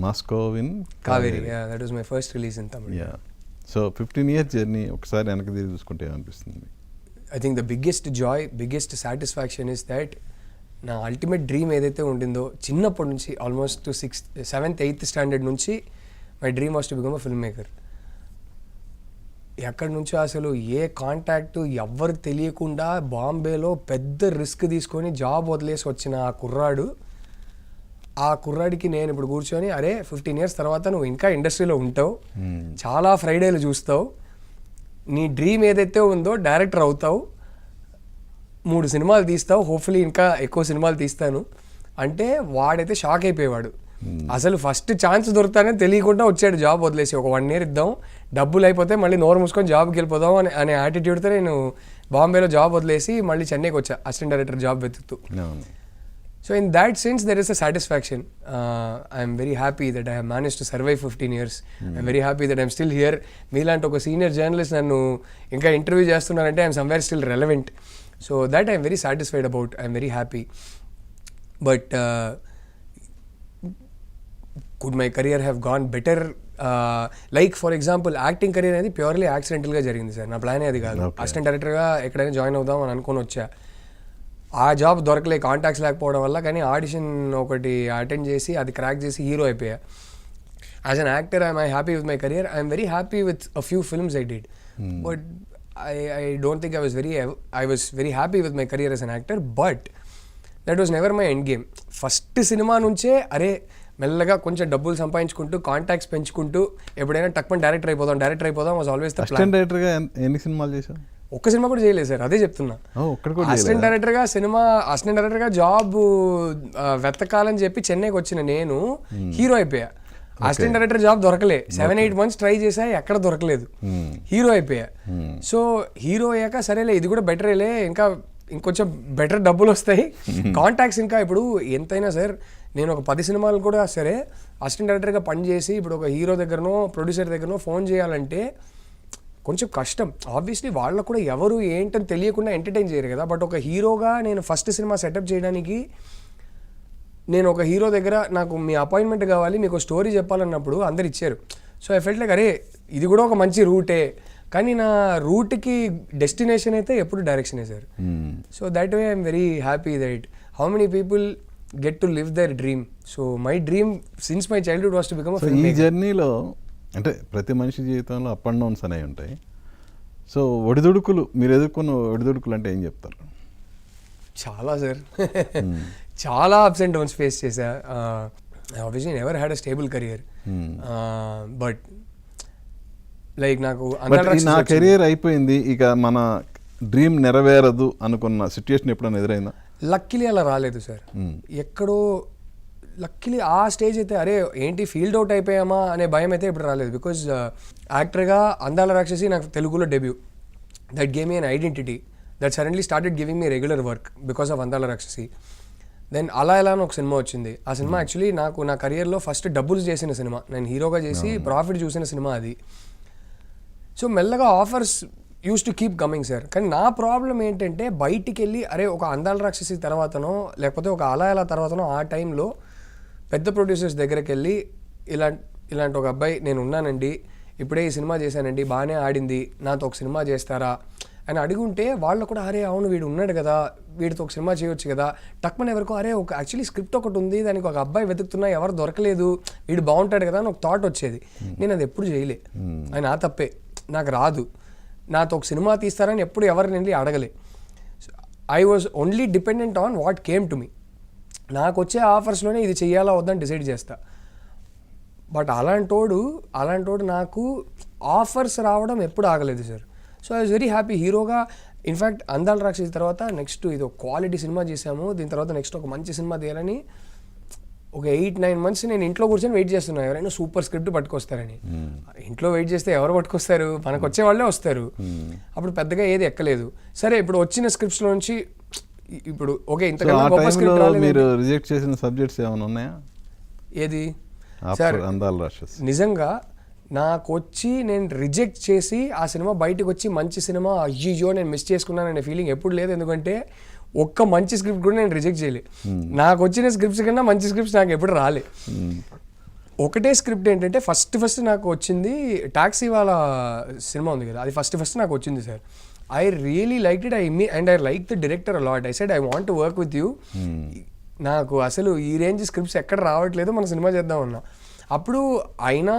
Moscow in Kaveri. Yeah, that was my first release in Tamil. Yeah. So 15 years journey ఒకసారి వెనక్కి తిరిగి చూసుకుంటే ఏమనిపిస్తుంది? I think the biggest joy, biggest satisfaction is that నా ultimate dream ఏదైతే ఉండిందో చిన్నప్పటి నుంచి ఆల్మోస్ట్ 7th 8th స్టాండర్డ్ నుంచి my dream was to become a film maker. ఎక్కడి నుంచో అసలు ఏ కాంటాక్ట్ ఎవ్వరికి తెలియకుండా బాంబేలో పెద్ద రిస్క్ తీసుకొని జాబ్ వదిలేసి వచ్చిన ఆ కుర్రాడికి నేను ఇప్పుడు కూర్చొని అరే 15 years తర్వాత నువ్వు ఇంకా ఇండస్ట్రీలో ఉంటావు, చాలా ఫ్రైడేలు చూస్తావు, నీ డ్రీమ్ ఏదైతే ఉందో డైరెక్టర్ అవుతావు, 3 సినిమాలు తీస్తావు, హోప్ఫుల్లీ ఇంకా ఎక్కువ సినిమాలు తీస్తాను అంటే వాడైతే షాక్ అయిపోయేవాడు. అసలు ఫస్ట్ ఛాన్స్ దొరుకుతానే తెలియకుండా వచ్చాడు జాబ్ వదిలేసి. ఒక 1 year ఇద్దాం, డబ్బులు అయిపోతే మళ్ళీ నోరు మూసుకొని జాబ్కి వెళ్ళిపోదాం అనే యాటిట్యూడ్తో నేను బాంబేలో జాబ్ వదిలేసి మళ్ళీ చెన్నైకి వచ్చా అసిస్టెంట్ డైరెక్టర్ జాబ్ వెతుకుతూ. So in that sense there is a satisfaction. I'm very happy that I have manage to survive 15 years. I'm very happy that I'm still here. మీలాంటి ఒక సీనియర్ జర్నలిస్ట్ నన్ను ఇంకా interview చేస్తున్నారంటే I'm somewhere still relevant. So that I'm very satisfied about. I'm very happy. But could my career have gone better? Like for example, acting career అనేది purely యాక్సిడెంటల్గా జరిగింది sir. నా ప్లానే అది కాదు. అసిస్టెంట్ డైరెక్టర్గా ఎక్కడైనా జాయిన్ అవుదాం అని అనుకొని వచ్చా. ఆ జాబ్ దొరకలే, కాంటాక్ట్స్ లేకపోవడం వల్ల. కానీ ఆడిషన్ ఒకటి అటెండ్ చేసి అది క్రాక్ చేసి హీరో అయిపోయా. As an actor I'm happy with my career. I'm very happy with a few films I did. But I don't think I was very happy with my career as an actor, but that was never my end game. First cinema నుంచే అరే మెల్లగా కొంచెం డబ్బులు సంపాదించుకుంటూ contacts పెంచుకుంటూ ఎప్పుడైనా టక్మన్ director అయిపోదాం was always the plan. Assistant డైరెక్టర్గా ఎన్ని సినిమాలు చేశావు? ఒక్క సినిమా కూడా చేయలేదు సార్, అదే చెప్తున్నా. అసిస్టెంట్ డైరెక్టర్గా జాబ్ వెతకాలని చెప్పి చెన్నైకి వచ్చిన నేను హీరో అయిపోయా. అసిస్టెంట్ డైరెక్టర్ జాబ్ దొరకలే. 7-8 months ట్రై చేసా, ఎక్కడ దొరకలేదు. హీరో అయిపోయా. సో హీరో అయ్యాక సరేలే ఇది కూడా బెటరేలే, ఇంకొంచెం బెటర్ డబ్బులు వస్తాయి, కాంటాక్ట్స్ ఇంకా. ఇప్పుడు ఎంతైనా సార్ నేను ఒక 10 సినిమాలు కూడా సరే అసిస్టెంట్ డైరెక్టర్గా పనిచేసి ఇప్పుడు ఒక హీరో దగ్గరనో ప్రొడ్యూసర్ దగ్గరనో ఫోన్ చేయాలంటే కొంచెం కష్టం. ఆబ్వియస్లీ వాళ్ళకు కూడా ఎవరు ఏంటని తెలియకుండా ఎంటర్టైన్ చేయరు కదా. బట్ ఒక హీరోగా నేను ఫస్ట్ సినిమా సెటప్ చేయడానికి నేను ఒక హీరో దగ్గర నాకు మీ అపాయింట్మెంట్ కావాలి, మీకు స్టోరీ చెప్పాలన్నప్పుడు అందరు ఇచ్చారు. సో ఐ ఫెల్ట్ లైక్ అరే ఇది కూడా ఒక మంచి రూటే, కానీ నా రూట్కి డెస్టినేషన్ అయితే ఎప్పుడు డైరెక్షనే sir. So that way I'm very happy that how many people get to live their dream. So my dream since my childhood was to become a film maker. ఈ జర్నీలో అంటే ప్రతి మనిషి జీవితంలో అప్ అండ్ డౌన్స్ అనేవి ఉంటాయి. So ఒడిదుడుకులు మీరు ఎదుర్కొన్న ఒడిదుడుకులు అంటే ఏం చెప్తారు? చాలా సార్, చాలా అప్స్ అండ్ డౌన్స్ ఫేస్ చేశా. Obviously never had a stable career. But like నాకు నా కెరియర్ అయిపోయింది ఇక మన డ్రీమ్ నెరవేరదు అనుకున్న సిచ్యుయేషన్ ఎప్పుడైనా ఎదురైందా? లక్కీలీ అలా రాలేదు సార్. ఎక్కడో లక్కీలీ ఆ స్టేజ్ అయితే అరే ఏంటి ఫీల్డ్ అవుట్ అయిపోయామా అనే భయం అయితే ఇప్పుడు రాలేదు. బికాజ్ యాక్టర్గా అందాల రాక్షసి నాకు తెలుగులో debut. That game me an identity that suddenly started giving me regular work because of అందాల రాక్షసి. దెన్ అలా ఎలా అని ఒక సినిమా వచ్చింది. ఆ సినిమా యాక్చువల్లీ నాకు నా కెరియర్లో ఫస్ట్ డబ్బులు చేసిన సినిమా, నేను హీరోగా చేసి ప్రాఫిట్ చూసిన సినిమా అది. సో మెల్లగా offers use to keep coming sir. కానీ నా ప్రాబ్లం ఏంటంటే బయటికి వెళ్ళి అరే ఒక అందాల రాక్షసి తర్వాతనో లేకపోతే ఒక అలా ఎలా తర్వాతనో ఆ టైంలో పెద్ద ప్రొడ్యూసర్స్ దగ్గరికి వెళ్ళి ఇలాంటి ఒక అబ్బాయి నేను ఉన్నానండి, ఇప్పుడే ఈ సినిమా చేశానండి, బాగానే ఆడింది, నాతో ఒక సినిమా చేస్తారా అని అడుగుంటే వాళ్ళు కూడా అరే అవును వీడు ఉన్నాడు కదా, వీడితో ఒక సినిమా చేయొచ్చు కదా. టక్మన్ ఎవరికో అరే ఒక యాక్చువల్లీ స్క్రిప్ట్ ఒకటి ఉంది, దానికి ఒక అబ్బాయి వెతుకుతున్నా, ఎవరు దొరకలేదు, వీడు బాగుంటాడు కదా అని ఒక థాట్ వచ్చేది. నేను అది ఎప్పుడు చేయలే, అది నా తప్పే, నాకు రాదు. నాతో ఒక సినిమా తీస్తారని ఎప్పుడు ఎవరిని వెళ్ళి అడగలే. I was only dependent on what came to me. నాకు వచ్చే ఆఫర్స్లోనే ఇది చెయ్యాలా వద్దని డిసైడ్ చేస్తా. బట్ అలాంటోడు నాకు ఆఫర్స్ రావడం ఎప్పుడు ఆగలేదు sir. So I was very happy హీరోగా. ఇన్ఫ్యాక్ట్ అందాల రాక్షసి తర్వాత నెక్స్ట్ ఇది ఒక క్వాలిటీ సినిమా చేశాము, దీని తర్వాత నెక్స్ట్ ఒక మంచి సినిమా తీయాలని ఒక 8-9 months నేను ఇంట్లో కూర్చొని వెయిట్ చేస్తున్నా ఎవరైనా సూపర్ స్క్రిప్ట్ పట్టుకొస్తారని. ఇంట్లో వెయిట్ చేస్తే ఎవరు పట్టుకొస్తారు, మనకు వచ్చే వాళ్ళే వస్తారు. అప్పుడు పెద్దగా ఏది ఎక్కలేదు. సరే ఇప్పుడు వచ్చిన స్క్రిప్ట్స్లో నుంచి ఇప్పుడు ఓకే ఇంతకన్నా గొప్ప స్క్రిప్ట్ రాలేదు. మీరు రిజెక్ట్ చేసిన సబ్జెక్ట్స్ ఏమైనా ఉన్నాయా? ఏది సార్ అందాల రాక్షస్ నిజంగా నాకు వచ్చి నేను రిజెక్ట్ చేసి ఆ సినిమా బయటకు వచ్చి మంచి సినిమా అయ్యో నేను మిస్ చేసుకున్నాను అనే ఫీలింగ్ ఎప్పుడు లేదు. ఎందుకంటే ఒక్క మంచి స్క్రిప్ట్ కూడా నేను రిజెక్ట్ చేయలేదు. నాకు వచ్చిన స్క్రిప్ట్స్ కన్నా మంచి స్క్రిప్ట్స్ నాకు ఎప్పుడు రాలే. ఒకటే స్క్రిప్ట్ ఏంటంటే ఫస్ట్ నాకు వచ్చింది టాక్సీ వాళ్ళ సినిమా ఉంది కదా, అది ఫస్ట్ నాకు వచ్చింది sir. I really like it. And I like the director a lot. I said I want to work with you. నాకు అసలు ఈ రేంజ్ స్క్రిప్ట్స్ ఎక్కడ రావట్లేదు, మన సినిమా చేద్దాం అన్నా. అప్పుడు ఆయన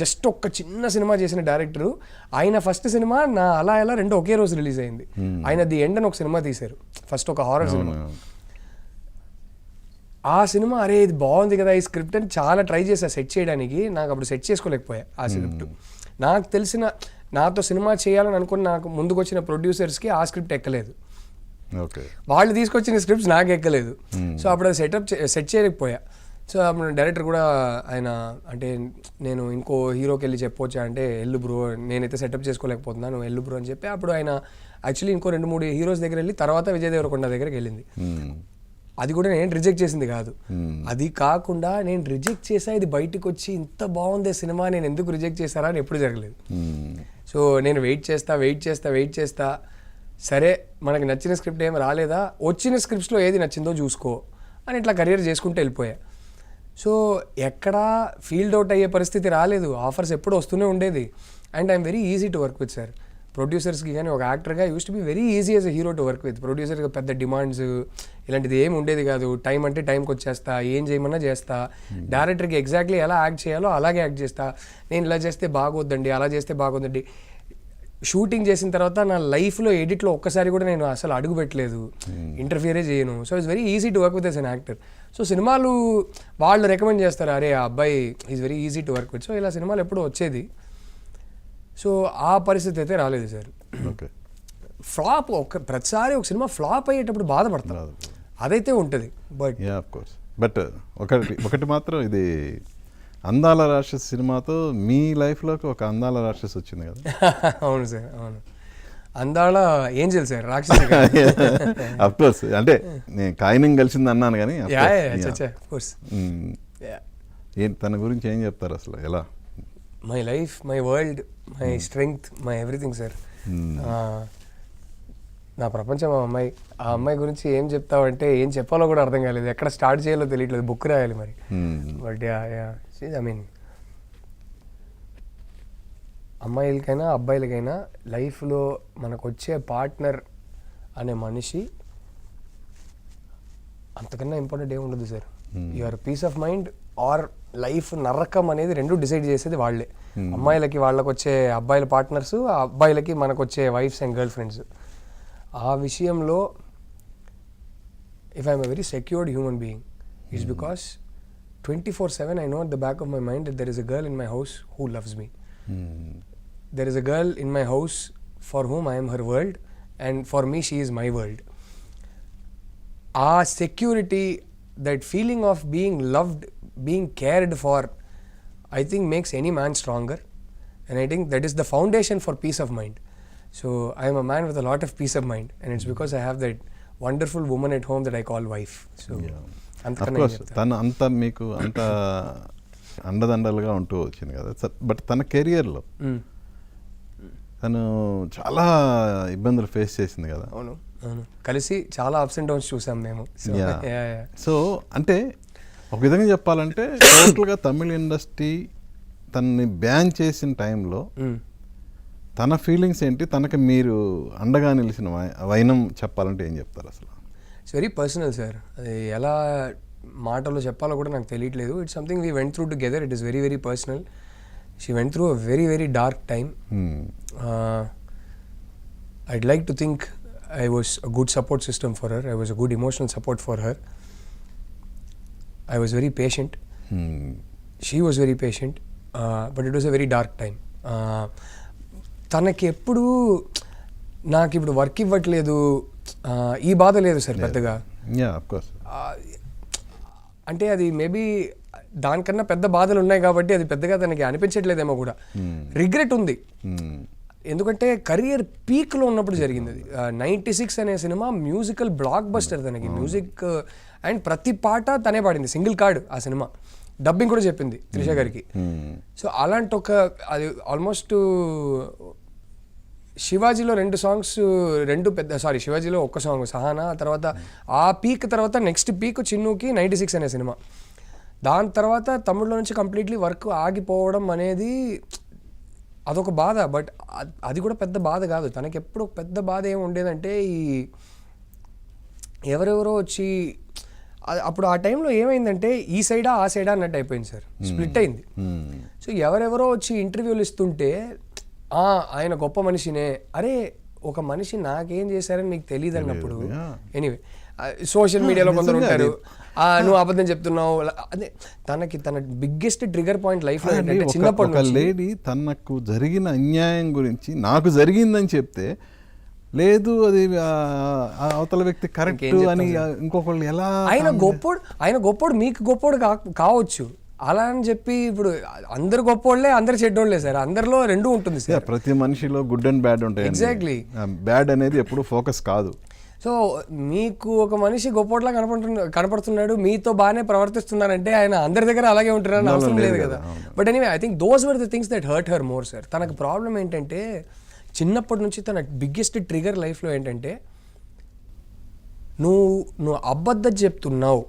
జస్ట్ ఒక్క చిన్న సినిమా చేసిన డైరెక్టరు, ఆయన ఫస్ట్ సినిమా నా అలా ఎలా రెండు ఒకే రోజు రిలీజ్ అయింది. ఆయన ది ఎండ్ అని ఒక సినిమా తీశారు, ఫస్ట్ ఒక హారర్ సినిమా. ఆ సినిమా అరే ఇది బాగుంది కదా ఈ స్క్రిప్ట్ అని చాలా ట్రై చేశా సెట్ చేయడానికి. నాకు అప్పుడు సెట్ చేసుకోలేకపోయా ఆ స్క్రిప్ట్. నాకు తెలిసిన నాతో సినిమా చేయాలని అనుకుని నాకు ముందుకు వచ్చిన ప్రొడ్యూసర్స్కి ఆ స్క్రిప్ట్ ఎక్కలేదు, వాళ్ళు తీసుకొచ్చిన స్క్రిప్ట్స్ నాకు ఎక్కలేదు. సో అప్పుడు అది సెట్ చేయలేకపోయా. సో అప్పుడు డైరెక్టర్ కూడా ఆయన అంటే నేను ఇంకో హీరోకి వెళ్ళి చెప్పొచ్చా అంటే ఎల్లు బ్రో నేనైతే సెటప్ చేసుకోలేకపోతున్నాను ఎల్లు బ్రో అని చెప్పి అప్పుడు ఆయన యాక్చువల్లీ ఇంకో 2-3 హీరోస్ దగ్గర వెళ్ళి తర్వాత విజయ్ దేవరకొండ దగ్గరికి వెళ్ళింది. అది కూడా నేను రిజెక్ట్ చేసింది కాదు. అది కాకుండా నేను రిజెక్ట్ చేసా, ఇది బయటకు వచ్చి ఇంత బాగుంది సినిమా నేను ఎందుకు రిజెక్ట్ చేశారా అని ఎప్పుడు జరగలేదు. సో నేను వెయిట్ చేస్తా సరే మనకి నచ్చిన స్క్రిప్ట్ ఏమి రాలేదా, వచ్చిన స్క్రిప్ట్స్లో ఏది నచ్చిందో చూసుకో అని ఇట్లా కెరియర్ చేసుకుంటూ వెళ్ళిపోయా. సో ఎక్కడా ఫీల్డ్ అవుట్ అయ్యే పరిస్థితి రాలేదు, ఆఫర్స్ ఎప్పుడు వస్తూనే ఉండేది. And I'm very easy to work with sir. ప్రొడ్యూసర్స్కి కానీ ఒక యాక్టర్గా use to be very easy as a hero to work with. ప్రొడ్యూసర్గా పెద్ద డిమాండ్స్ ఇలాంటిది ఏమి ఉండేది కాదు. టైం అంటే టైంకి వచ్చేస్తా, ఏం చేయమన్నా చేస్తా. డైరెక్టర్కి ఎగ్జాక్ట్లీ ఎలా యాక్ట్ చేయాలో అలాగే యాక్ట్ చేస్తా. నేను ఇలా చేస్తే బాగోద్దండి, అలా చేస్తే బాగోద్దండి. షూటింగ్ చేసిన తర్వాత నా లైఫ్లో ఎడిట్లో ఒక్కసారి కూడా నేను అసలు అడుగు పెట్టలేదు, ఇంటర్ఫియరే చేయను. So it's very easy to work with as an actor. So సినిమాలు వాళ్ళు రికమెండ్ చేస్తారు, అరే ఆ అబ్బాయి is very easy to work with. So ఇలా సినిమాలు ఎప్పుడూ వచ్చేది. సో ఆ పరిస్థితి అయితే రాలేదు సార్. ఫ్లాప్ ప్రతిసారి ఒక సినిమా ఫ్లాప్ అయ్యేటప్పుడు బాధపడతారు, అదైతే ఉంటుంది. బట్ ఒకటి మాత్రం ఇది అందాల రాక్షస్ సినిమాతో మీ లైఫ్లోకి ఒక అందాల రాక్షస్ వచ్చింది కదా. అవును సార్, అవును. అందాల ఏంజల్ సార్, రాక్షసి అఫ్కోర్స్. అంటే నేను కాయినం కలిసింది అన్నాను కానీ తన గురించి ఏం చెప్తారు అసలు, ఎలా? My life, my world, my strength, my everything sir. నా ప్రపంచం ఆ అమ్మాయి గురించి ఏం చెప్తావంటే ఏం చెప్పాలో కూడా అర్థం కాలేదు, ఎక్కడ స్టార్ట్ చేయాలో తెలియట్లేదు, బుక్ రాయాలి మరి. బట్ ఐ మీన్ అమ్మాయిలకైనా అబ్బాయిలకైనా లైఫ్లో మనకు వచ్చే పార్ట్నర్ అనే మనిషి అంతకన్నా ఇంపార్టెంట్ ఏమి ఉండదు sir. Your peace of mind or life నరకం అనేది రెండు డిసైడ్ చేసేది వాళ్ళే. అమ్మాయిలకి వాళ్ళకు వచ్చే అబ్బాయిల పార్ట్నర్స్, అబ్బాయిలకి మనకు వచ్చే వైఫ్స్ అండ్ గర్ల్ ఫ్రెండ్స్. ఆ విషయంలో if I'm a very secured human being it's because 24/7 I know at the back of my mind that there is a girl in my house who loves me. There is a girl in my house for whom I am her world and for me she is my world. Security, that feeling of being loved, being cared for, I think makes any man stronger, and I think that is the foundation for peace of mind. So I am a man with a lot of peace of mind, and it's because I have that wonderful woman at home that I call wife. So తను అంత మీకు అంత అండదండలుగా ఉంటూ వచ్చింది కదా. But తన కెరియర్లో తను చాలా ఇబ్బందులు ఫేస్ చేసింది కదా. అవును, కలిసి చాలా అప్స్ అండ్ డౌన్స్ చూసాం మేము. సో అంటే ఒక విధంగా చెప్పాలంటే టోటల్గా తమిళ ఇండస్ట్రీ తనని బ్యాన్ చేసిన టైంలో తన ఫీలింగ్స్ ఏంటి, తనకి మీరు అండగా నిలిచిన వైనం చెప్పాలంటే ఏం చెప్తారు అసలు? It's very personal sir. అది ఎలా మాటలో చెప్పాలో కూడా నాకు తెలియట్లేదు. It's something we went through together. It is very very personal. She went through a very very dark time. I'd like to think I was a good support system for her. I was a good emotional support for her. I was very patient. She was very patient. But it was a very dark time. తనకి ఎప్పుడు నాకు ఇప్పుడు work ఇవ్వట్లేదు ఈ బాధ లేదు sir పెద్దగా. అంటే అది మేబీ దానికన్నా పెద్ద బాధలు ఉన్నాయి కాబట్టి అది పెద్దగా తనకి అనిపించట్లేదేమో కూడా. రిగ్రెట్ ఉంది, ఎందుకంటే కెరియర్ పీక్లో ఉన్నప్పుడు జరిగింది అది. 96 అనే సినిమా మ్యూజికల్ బ్లాక్ బస్టర్ తనకి. మ్యూజిక్ అండ్ ప్రతి పాట తనే పాడింది, సింగిల్ కార్డ్ ఆ సినిమా. డబ్బింగ్ కూడా చెప్పింది త్రిష గారికి. సో అలాంటి ఒక అది ఆల్మోస్ట్ శివాజీలో 2 సాంగ్స్, 2 పెద్ద శివాజీలో ఒక్క సాంగ్ సహానా, తర్వాత ఆ పీక్ తర్వాత నెక్స్ట్ పీక్ చిన్నుకి 96 అనే సినిమా. దాని తర్వాత తమిళ్లో నుంచి కంప్లీట్లీ వర్క్ ఆగిపోవడం అనేది అదొక బాధ. బట్ అది కూడా పెద్ద బాధ కాదు తనకి. ఎప్పుడు పెద్ద బాధ ఏమి ఉండేదంటే ఈ ఎవరెవరో వచ్చి అప్పుడు ఆ టైంలో ఏమైందంటే ఈ సైడా ఆ సైడా అన్నట్టు అయిపోయింది సార్, స్ప్లిట్ అయింది. సో ఎవరెవరో వచ్చి ఇంటర్వ్యూలు ఇస్తుంటే ఆయన గొప్ప మనిషినే, అరే ఒక మనిషి నాకేం చేశారని నీకు తెలియదు అన్నప్పుడు. ఎనీవే సోషల్ మీడియాలో కొందరు ఉంటారు, నువ్వు అబద్ధం చెప్తున్నావు. అదే తన బిగ్గెస్ట్ ట్రిగర్ పాయింట్ లైఫ్ లో ఏంటంటే చిన్నప్పటి నుంచి లేడీ తనకు జరిగిన అన్యాయం గురించి నాకు జరిగిందని చెప్తే లేదు అది అవతల వ్యక్తి కరెక్ట్ అని ఇంకొకళ్ళు ఎలా, ఆయన గొప్పోడు మీకు గొప్పోడు కావచ్చు అలా అని చెప్పి ఇప్పుడు అందరు గొప్పోళ్లే అందరు చెడ్డోళ్లే సార్, అందరిలో రెండూ ఉంటుంది సార్. ప్రతి మనిషిలో గుడ్ అండ్ బ్యాడ్ ఉంటాయి. ఎగ్జాక్ట్లీ, బ్యాడ్ అనేది ఎప్పుడు ఫోకస్ కాదు. సో మీకు ఒక మనిషి గొప్పోట్లా కనపడుతున్నాడు, మీతో బాగానే ప్రవర్తిస్తున్నారంటే ఆయన అందరి దగ్గర అలాగే ఉంటున్నారని అవసరం లేదు కదా. But anyway I think those were the things that hurt her more sir. తనకు ప్రాబ్లం ఏంటంటే చిన్నప్పటి నుంచి తన బిగ్గెస్ట్ ట్రిగర్ లైఫ్లో ఏంటంటే నువ్వు అబద్ధం చెప్తున్నావు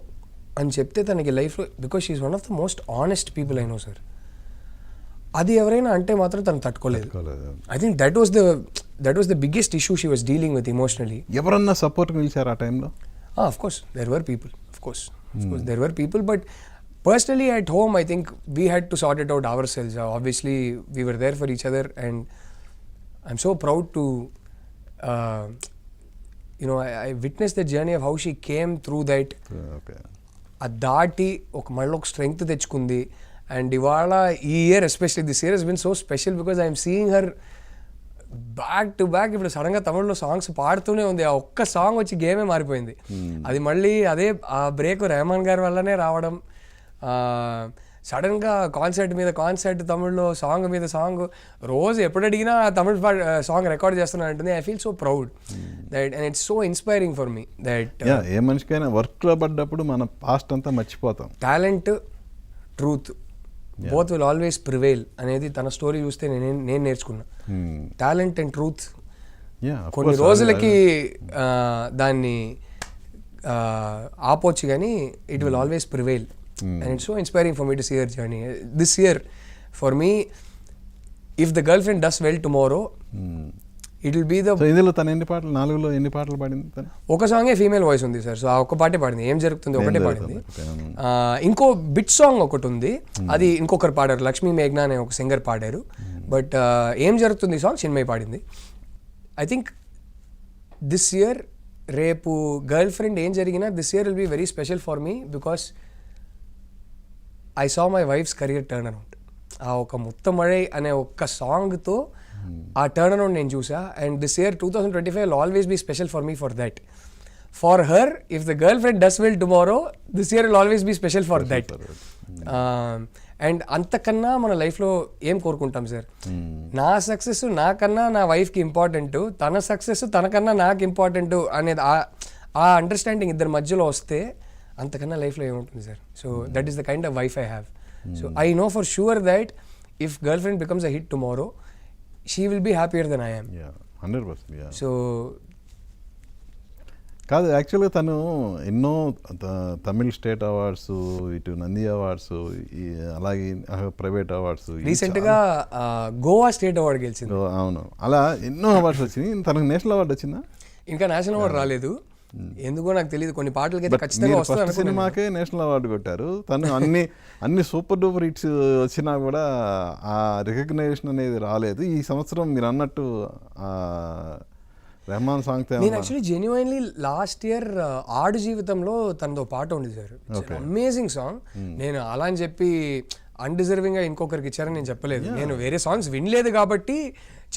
అని చెప్తే తనకి లైఫ్లో, because she is one of the most honest people I know sir. అది ఎవరైనా అంటే మాత్రం తను తట్టుకోలేదు. I think that was the biggest issue she was dealing with emotionally. ఎవరన్నా సపోర్ట్ నిలిచారు ఆ టైంలో? Of course there were people, there were people, but personally at home I think we had to sort it out ourselves. Obviously we were there for each other and I'm so proud to I witnessed the journey of how she came through that. దాటి మళ్ళీ ఒక strength తెచ్చుకుంది. And ఇవాళ ఈ year especially this year has been so special because I'm seeing her back to back. ఇప్పుడు సడన్గా తమిళ్లో songs పాడుతూనే ఉంది. ఆ ఒక్క సాంగ్ వచ్చి గేమే మారిపోయింది. అది మళ్ళీ అదే ఆ బ్రేక్ రెహమాన్ గారి వల్లనే రావడం. సడన్గా కాన్సర్ట్ మీద కాన్సర్ట్, తమిళ్లో సాంగ్ మీద సాంగ్, రోజు ఎప్పుడు అడిగినా తమిళ్ సాంగ్ రికార్డ్ చేస్తున్నా అంటుంది. I feel so proud that and it's so inspiring for me that ఏ మనిషికైనా వర్క్లో పడ్డప్పుడు మన పాస్ట్ అంతా మర్చిపోతాం. Talent, truth both will always prevail అనేది తన స్టోరీ చూస్తే నేను నేర్చుకున్నా. టాలెంట్ అండ్ ట్రూత్ కొన్ని రోజులకి దాన్ని ఆపొచ్చు కానీ it will always prevail. And it's so inspiring for me to see her journey. This year, for me, if the girlfriend does well tomorrow, it will be the... So, ఇందులో తన ఎన్ని పాటలు, 4లో ఎన్ని పాటలు పాడింది తను? ఒక సాంగే ఫీమేల్ వాయిస్ ఉంది సార్. సో ఆ ఒక్క పాటే పాడింది. ఏం జరుగుతుంది ఒకటే పాడింది. ఇంకో బిట్ సాంగ్ ఒకటి ఉంది, అది ఇంకొకరు పాడారు, లక్ష్మీ మేఘ్నా అనే ఒక సింగర్ పాడారు. బట్ ఏం జరుగుతుంది సాంగ్ చిన్మయి పాడింది. ఐ థింక్ దిస్ ఇయర్, రేపు గర్ల్ ఫ్రెండ్ ఏం జరిగినా this year will be very special for me because I saw my wife's career turn around. ఆ ఒక ముత్తమഴై అనే ఒక్క సాంగ్తో ఆ టర్న్ అరౌండ్ నేను చూసా. And this year 2025 will always be special for me for that. For her, if the girlfriend does well tomorrow, this year will always be special for that. And అంతకన్నా మన లైఫ్లో ఏం కోరుకుంటాం sir? నా success నాకన్నా నా వైఫ్కి important, తన సక్సెస్ తనకన్నా నాకు ఇంపార్టెంట్ అనేది ఆ అండర్స్టాండింగ్ ఇద్దరి మధ్యలో వస్తే అంతకన్నా లైఫ్లో ఏముంటుంది sir? So that is the kind of wife I have. So I know for sure that if girlfriend becomes a hit tomorrow, she will be happier than I am. 100%. So కాదు, యాక్చువల్గా తను ఎన్నో Tamil state awards, ఇటు Nandi awards, అలాగే private awards, రీసెంట్గా Goa state award గెలిచింది. అవును, అలా ఎన్నో అవార్డ్స్ వచ్చినాయి. తనకు నేషనల్ అవార్డు వచ్చిందా? ఇంకా నేషనల్ అవార్డు రాలేదు, ఎందుకో నాకు తెలియదు. కొన్ని పాటలకి ఖచ్చితంగా వస్తుంది. సినిమాకే నేషనల్ అవార్డు కొట్టారు. తను అన్ని సూపర్ డూపర్ హిట్స్ వచ్చినా కూడా ఆ రికగ్నైజేషన్ అనేది రాలేదు. ఈ సంవత్సరం మీరు అన్నట్టు రెహమాన్ సాంగ్ నేను యాక్చువల్లీ జెన్యున్లీ లాస్ట్ ఇయర్ ఆడు జీవితంలో తనతో పాట ఉంది సార్, అమేజింగ్ సాంగ్. నేను అలా అని చెప్పి అన్డిజర్వింగ్గా ఇంకొకరికి ఇచ్చారని నేను చెప్పలేదు. నేను వేరే సాంగ్స్ వినలేదు కాబట్టి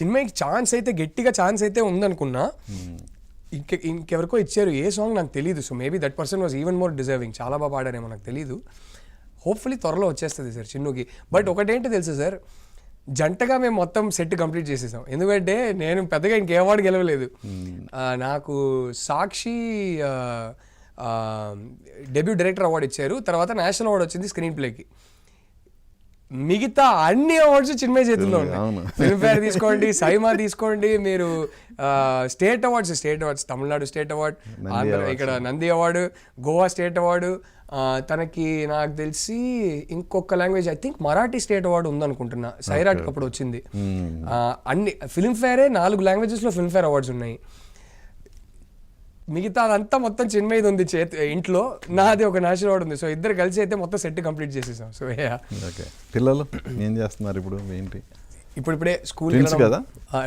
చిన్మయికి ఛాన్స్ అయితే, గట్టిగా ఛాన్స్ అయితే ఉందనుకున్నా. ఇంకెవరికో ఇచ్చారు, ఏ సాంగ్ నాకు తెలియదు. So maybe that person was even more deserving, చాలా బాగా పాడారేమో నాకు తెలియదు. హోప్ఫుల్లీ త్వరలో వచ్చేస్తుంది సార్ చిన్నుకి. బట్ ఒకటేంటి తెలుసు సార్, జంటగా మేము మొత్తం సెట్ కంప్లీట్ చేసేసాం. ఎందుకంటే నేను పెద్దగా ఇంకే అవార్డు గెలవలేదు. నాకు సాక్షి డెబ్యూ డైరెక్టర్ అవార్డు ఇచ్చారు, తర్వాత నేషనల్ అవార్డు వచ్చింది స్క్రీన్ ప్లేకి. మిగతా అన్ని అవార్డ్స్ చిన్మయి చేతుల్లో ఉన్నాయి. ఫిల్మ్ఫేర్ తీసుకోండి, సైమా తీసుకోండి, మీరు state awards Tamil Nadu state award, ఇక్కడ Nandi award, Goa state award, తనకి నాకు తెలిసి ఇంకొక language I think Marathi state award ఉందనుకుంటున్నా, సైరాట్కి అప్పుడు వచ్చింది. అన్ని ఫిల్మ్ఫేరే 4 లాంగ్వేజెస్లో ఫిల్మ్ఫేర్ అవార్డ్స్ ఉన్నాయి. మిగతా అదంతా మొత్తం చిన్మయిది ఉంది ఇంట్లో, నాది ఒక నేషనల్ అవార్డు ఉంది. సో ఇద్దరు కలిసి అయితే మొత్తం సెట్ కంప్లీట్ చేసేసాం. సో ఓకే, పిల్లలు ఏం చేస్తున్నారు ఇప్పుడు? ఏంటి ఇప్పుడే స్కూల్ కదా?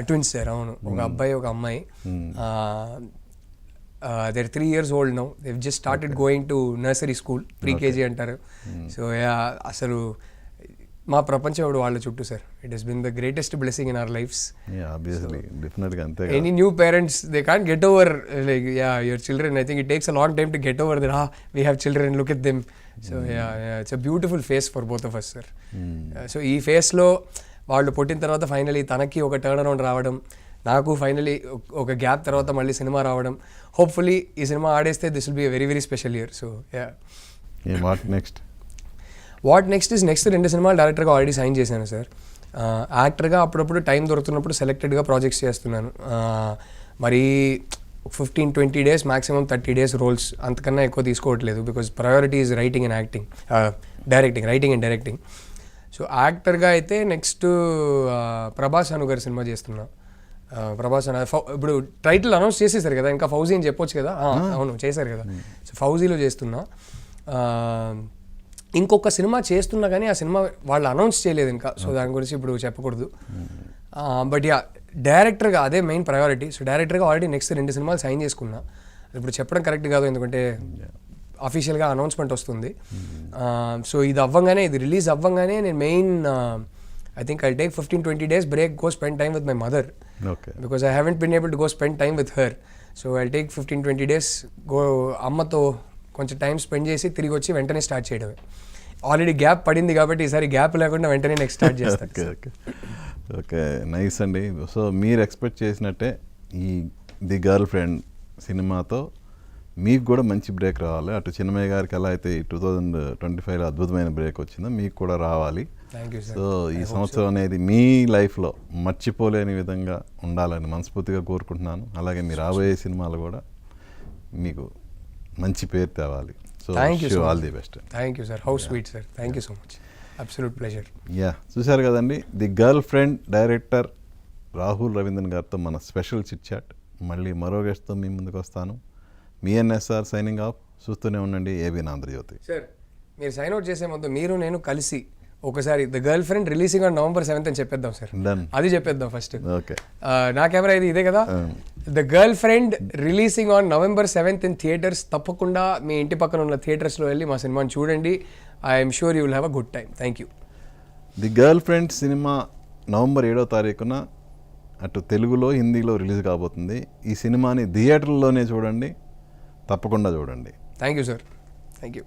ట్విన్స్ సార్, అవును. ఒక అబ్బాయి ఒక అమ్మాయి. They 3 years old now. They just started going to nursery school, pre KG అంటారు. సో అసలు మా ప్రపంచం ఇప్పుడు వాళ్ళ చుట్టూ sir. It has been the greatest blessing in our lifes. Any new parents they can't get over like your children. I think it takes a long time to get over that we have children, look at them. So it's a beautiful phase for both of us sir. So ఈ ఫేస్లో వాళ్ళు పుట్టిన తర్వాత finally తనకి ఒక turn around రావడం, నాకు finally ఒక గ్యాప్ తర్వాత మళ్ళీ సినిమా రావడం. హోప్ఫుల్లీ ఈ సినిమా ఆడేస్తే this will be a very very special year. So what next is next 2 సినిమాలు డైరెక్టర్గా ఆల్రెడీ సైన్ చేశాను సార్. యాక్టర్గా అప్పుడప్పుడు టైం దొరుకుతున్నప్పుడు సెలెక్టెడ్గా ప్రాజెక్ట్స్ చేస్తున్నాను. మరి 15-20 days, మ్యాక్సిమం 30 days రోల్స్, అంతకన్నా ఎక్కువ తీసుకోవట్లేదు. Because priority is writing and directing. So యాక్టర్గా అయితే నెక్స్ట్ ప్రభాస్ అను గారి సినిమా చేస్తున్నా. ప్రభాస్ ఇప్పుడు టైటిల్ అనౌన్స్ చేసేసారు కదా, ఇంకా ఫౌజీ అని చెప్పొచ్చు కదా. అవును, చేశారు కదా. సో ఫౌజీలో చేస్తున్నా. ఇంకొక సినిమా చేస్తున్నా కానీ ఆ సినిమా వాళ్ళు అనౌన్స్ చేయలేదు ఇంకా. సో దాని గురించి ఇప్పుడు చెప్పకూడదు. బట్ డైరెక్టర్గా అదే మెయిన్ ప్రయారిటీ. సో డైరెక్టర్గా ఆల్రెడీ నెక్స్ట్ 2 సినిమాలు సైన్ చేసుకున్నా. ఇప్పుడు చెప్పడం కరెక్ట్ కాదు, ఎందుకంటే అఫీషియల్గా అనౌన్స్మెంట్ వస్తుంది. సో ఇది రిలీజ్ అవ్వగానే నేను main I think I'll take 15-20 days break, go spend time with my mother. Okay. Because I haven't been able to go spend time with her. So I'll take 15-20 days, go అమ్మతో కొంచెం time spend చేసి తిరిగి వచ్చి వెంటనే start చేయడమే. Already gap పడింది కాబట్టి ఈసారి గ్యాప్ లేకుండా వెంటనే నెక్స్ట్ స్టార్ట్ చేస్తాను. ఓకే, నైస్ అండి. సో మీరు ఎక్స్పెక్ట్ చేసినట్టే ఈ ది గర్ల్ ఫ్రెండ్ సినిమాతో మీకు కూడా మంచి బ్రేక్ రావాలి. అటు చిన్మయ్య గారికి ఎలా అయితే 2025లో అద్భుతమైన బ్రేక్ వచ్చిందో మీకు కూడా రావాలి. సో ఈ సంవత్సరం అనేది మీ లైఫ్లో మర్చిపోలేని విధంగా ఉండాలని మనస్ఫూర్తిగా కోరుకుంటున్నాను. అలాగే మీరు రాబోయే సినిమాలు కూడా మీకు మంచి పేరు తేవాలి. So all the best. Thank you sir. How sweet sir. Thank you so much. Absolute pleasure. చూశారు కదండి, the girl friend director Rahul Ravindran గారితో మన స్పెషల్ చిట్ చాట్. మళ్ళీ మరో గెస్ట్తో మీ ముందుకు వస్తాను. మీ NSR సైనింగ్ ఆఫ్. చూస్తూనే ఉండండి ఏబీ ఆంధ్రజ్యోతి. సార్ మీరు సైన్ అవుట్ చేసే ముందు మీరు నేను కలిసి ఒకసారి the girl friend releasing on November 7th అని చెప్పేద్దాం సార్. అది చెప్పేద్దాం ఫస్ట్. ఓకే, నా కెమెరా ఇదే కదా. The girl friend releasing on November 7th in theatres. తప్పకుండా మీ ఇంటి పక్కన ఉన్న థియేటర్స్లో వెళ్ళి మా సినిమాని చూడండి. I'm sure you will have a good time. Thank you. The girl friend cinema November 7వ తారీఖున అటు తెలుగులో హిందీలో రిలీజ్ కాబోతుంది. ఈ సినిమాని థియేటర్లోనే చూడండి, తప్పకుండా చూడండి. Thank you sir. Thank you.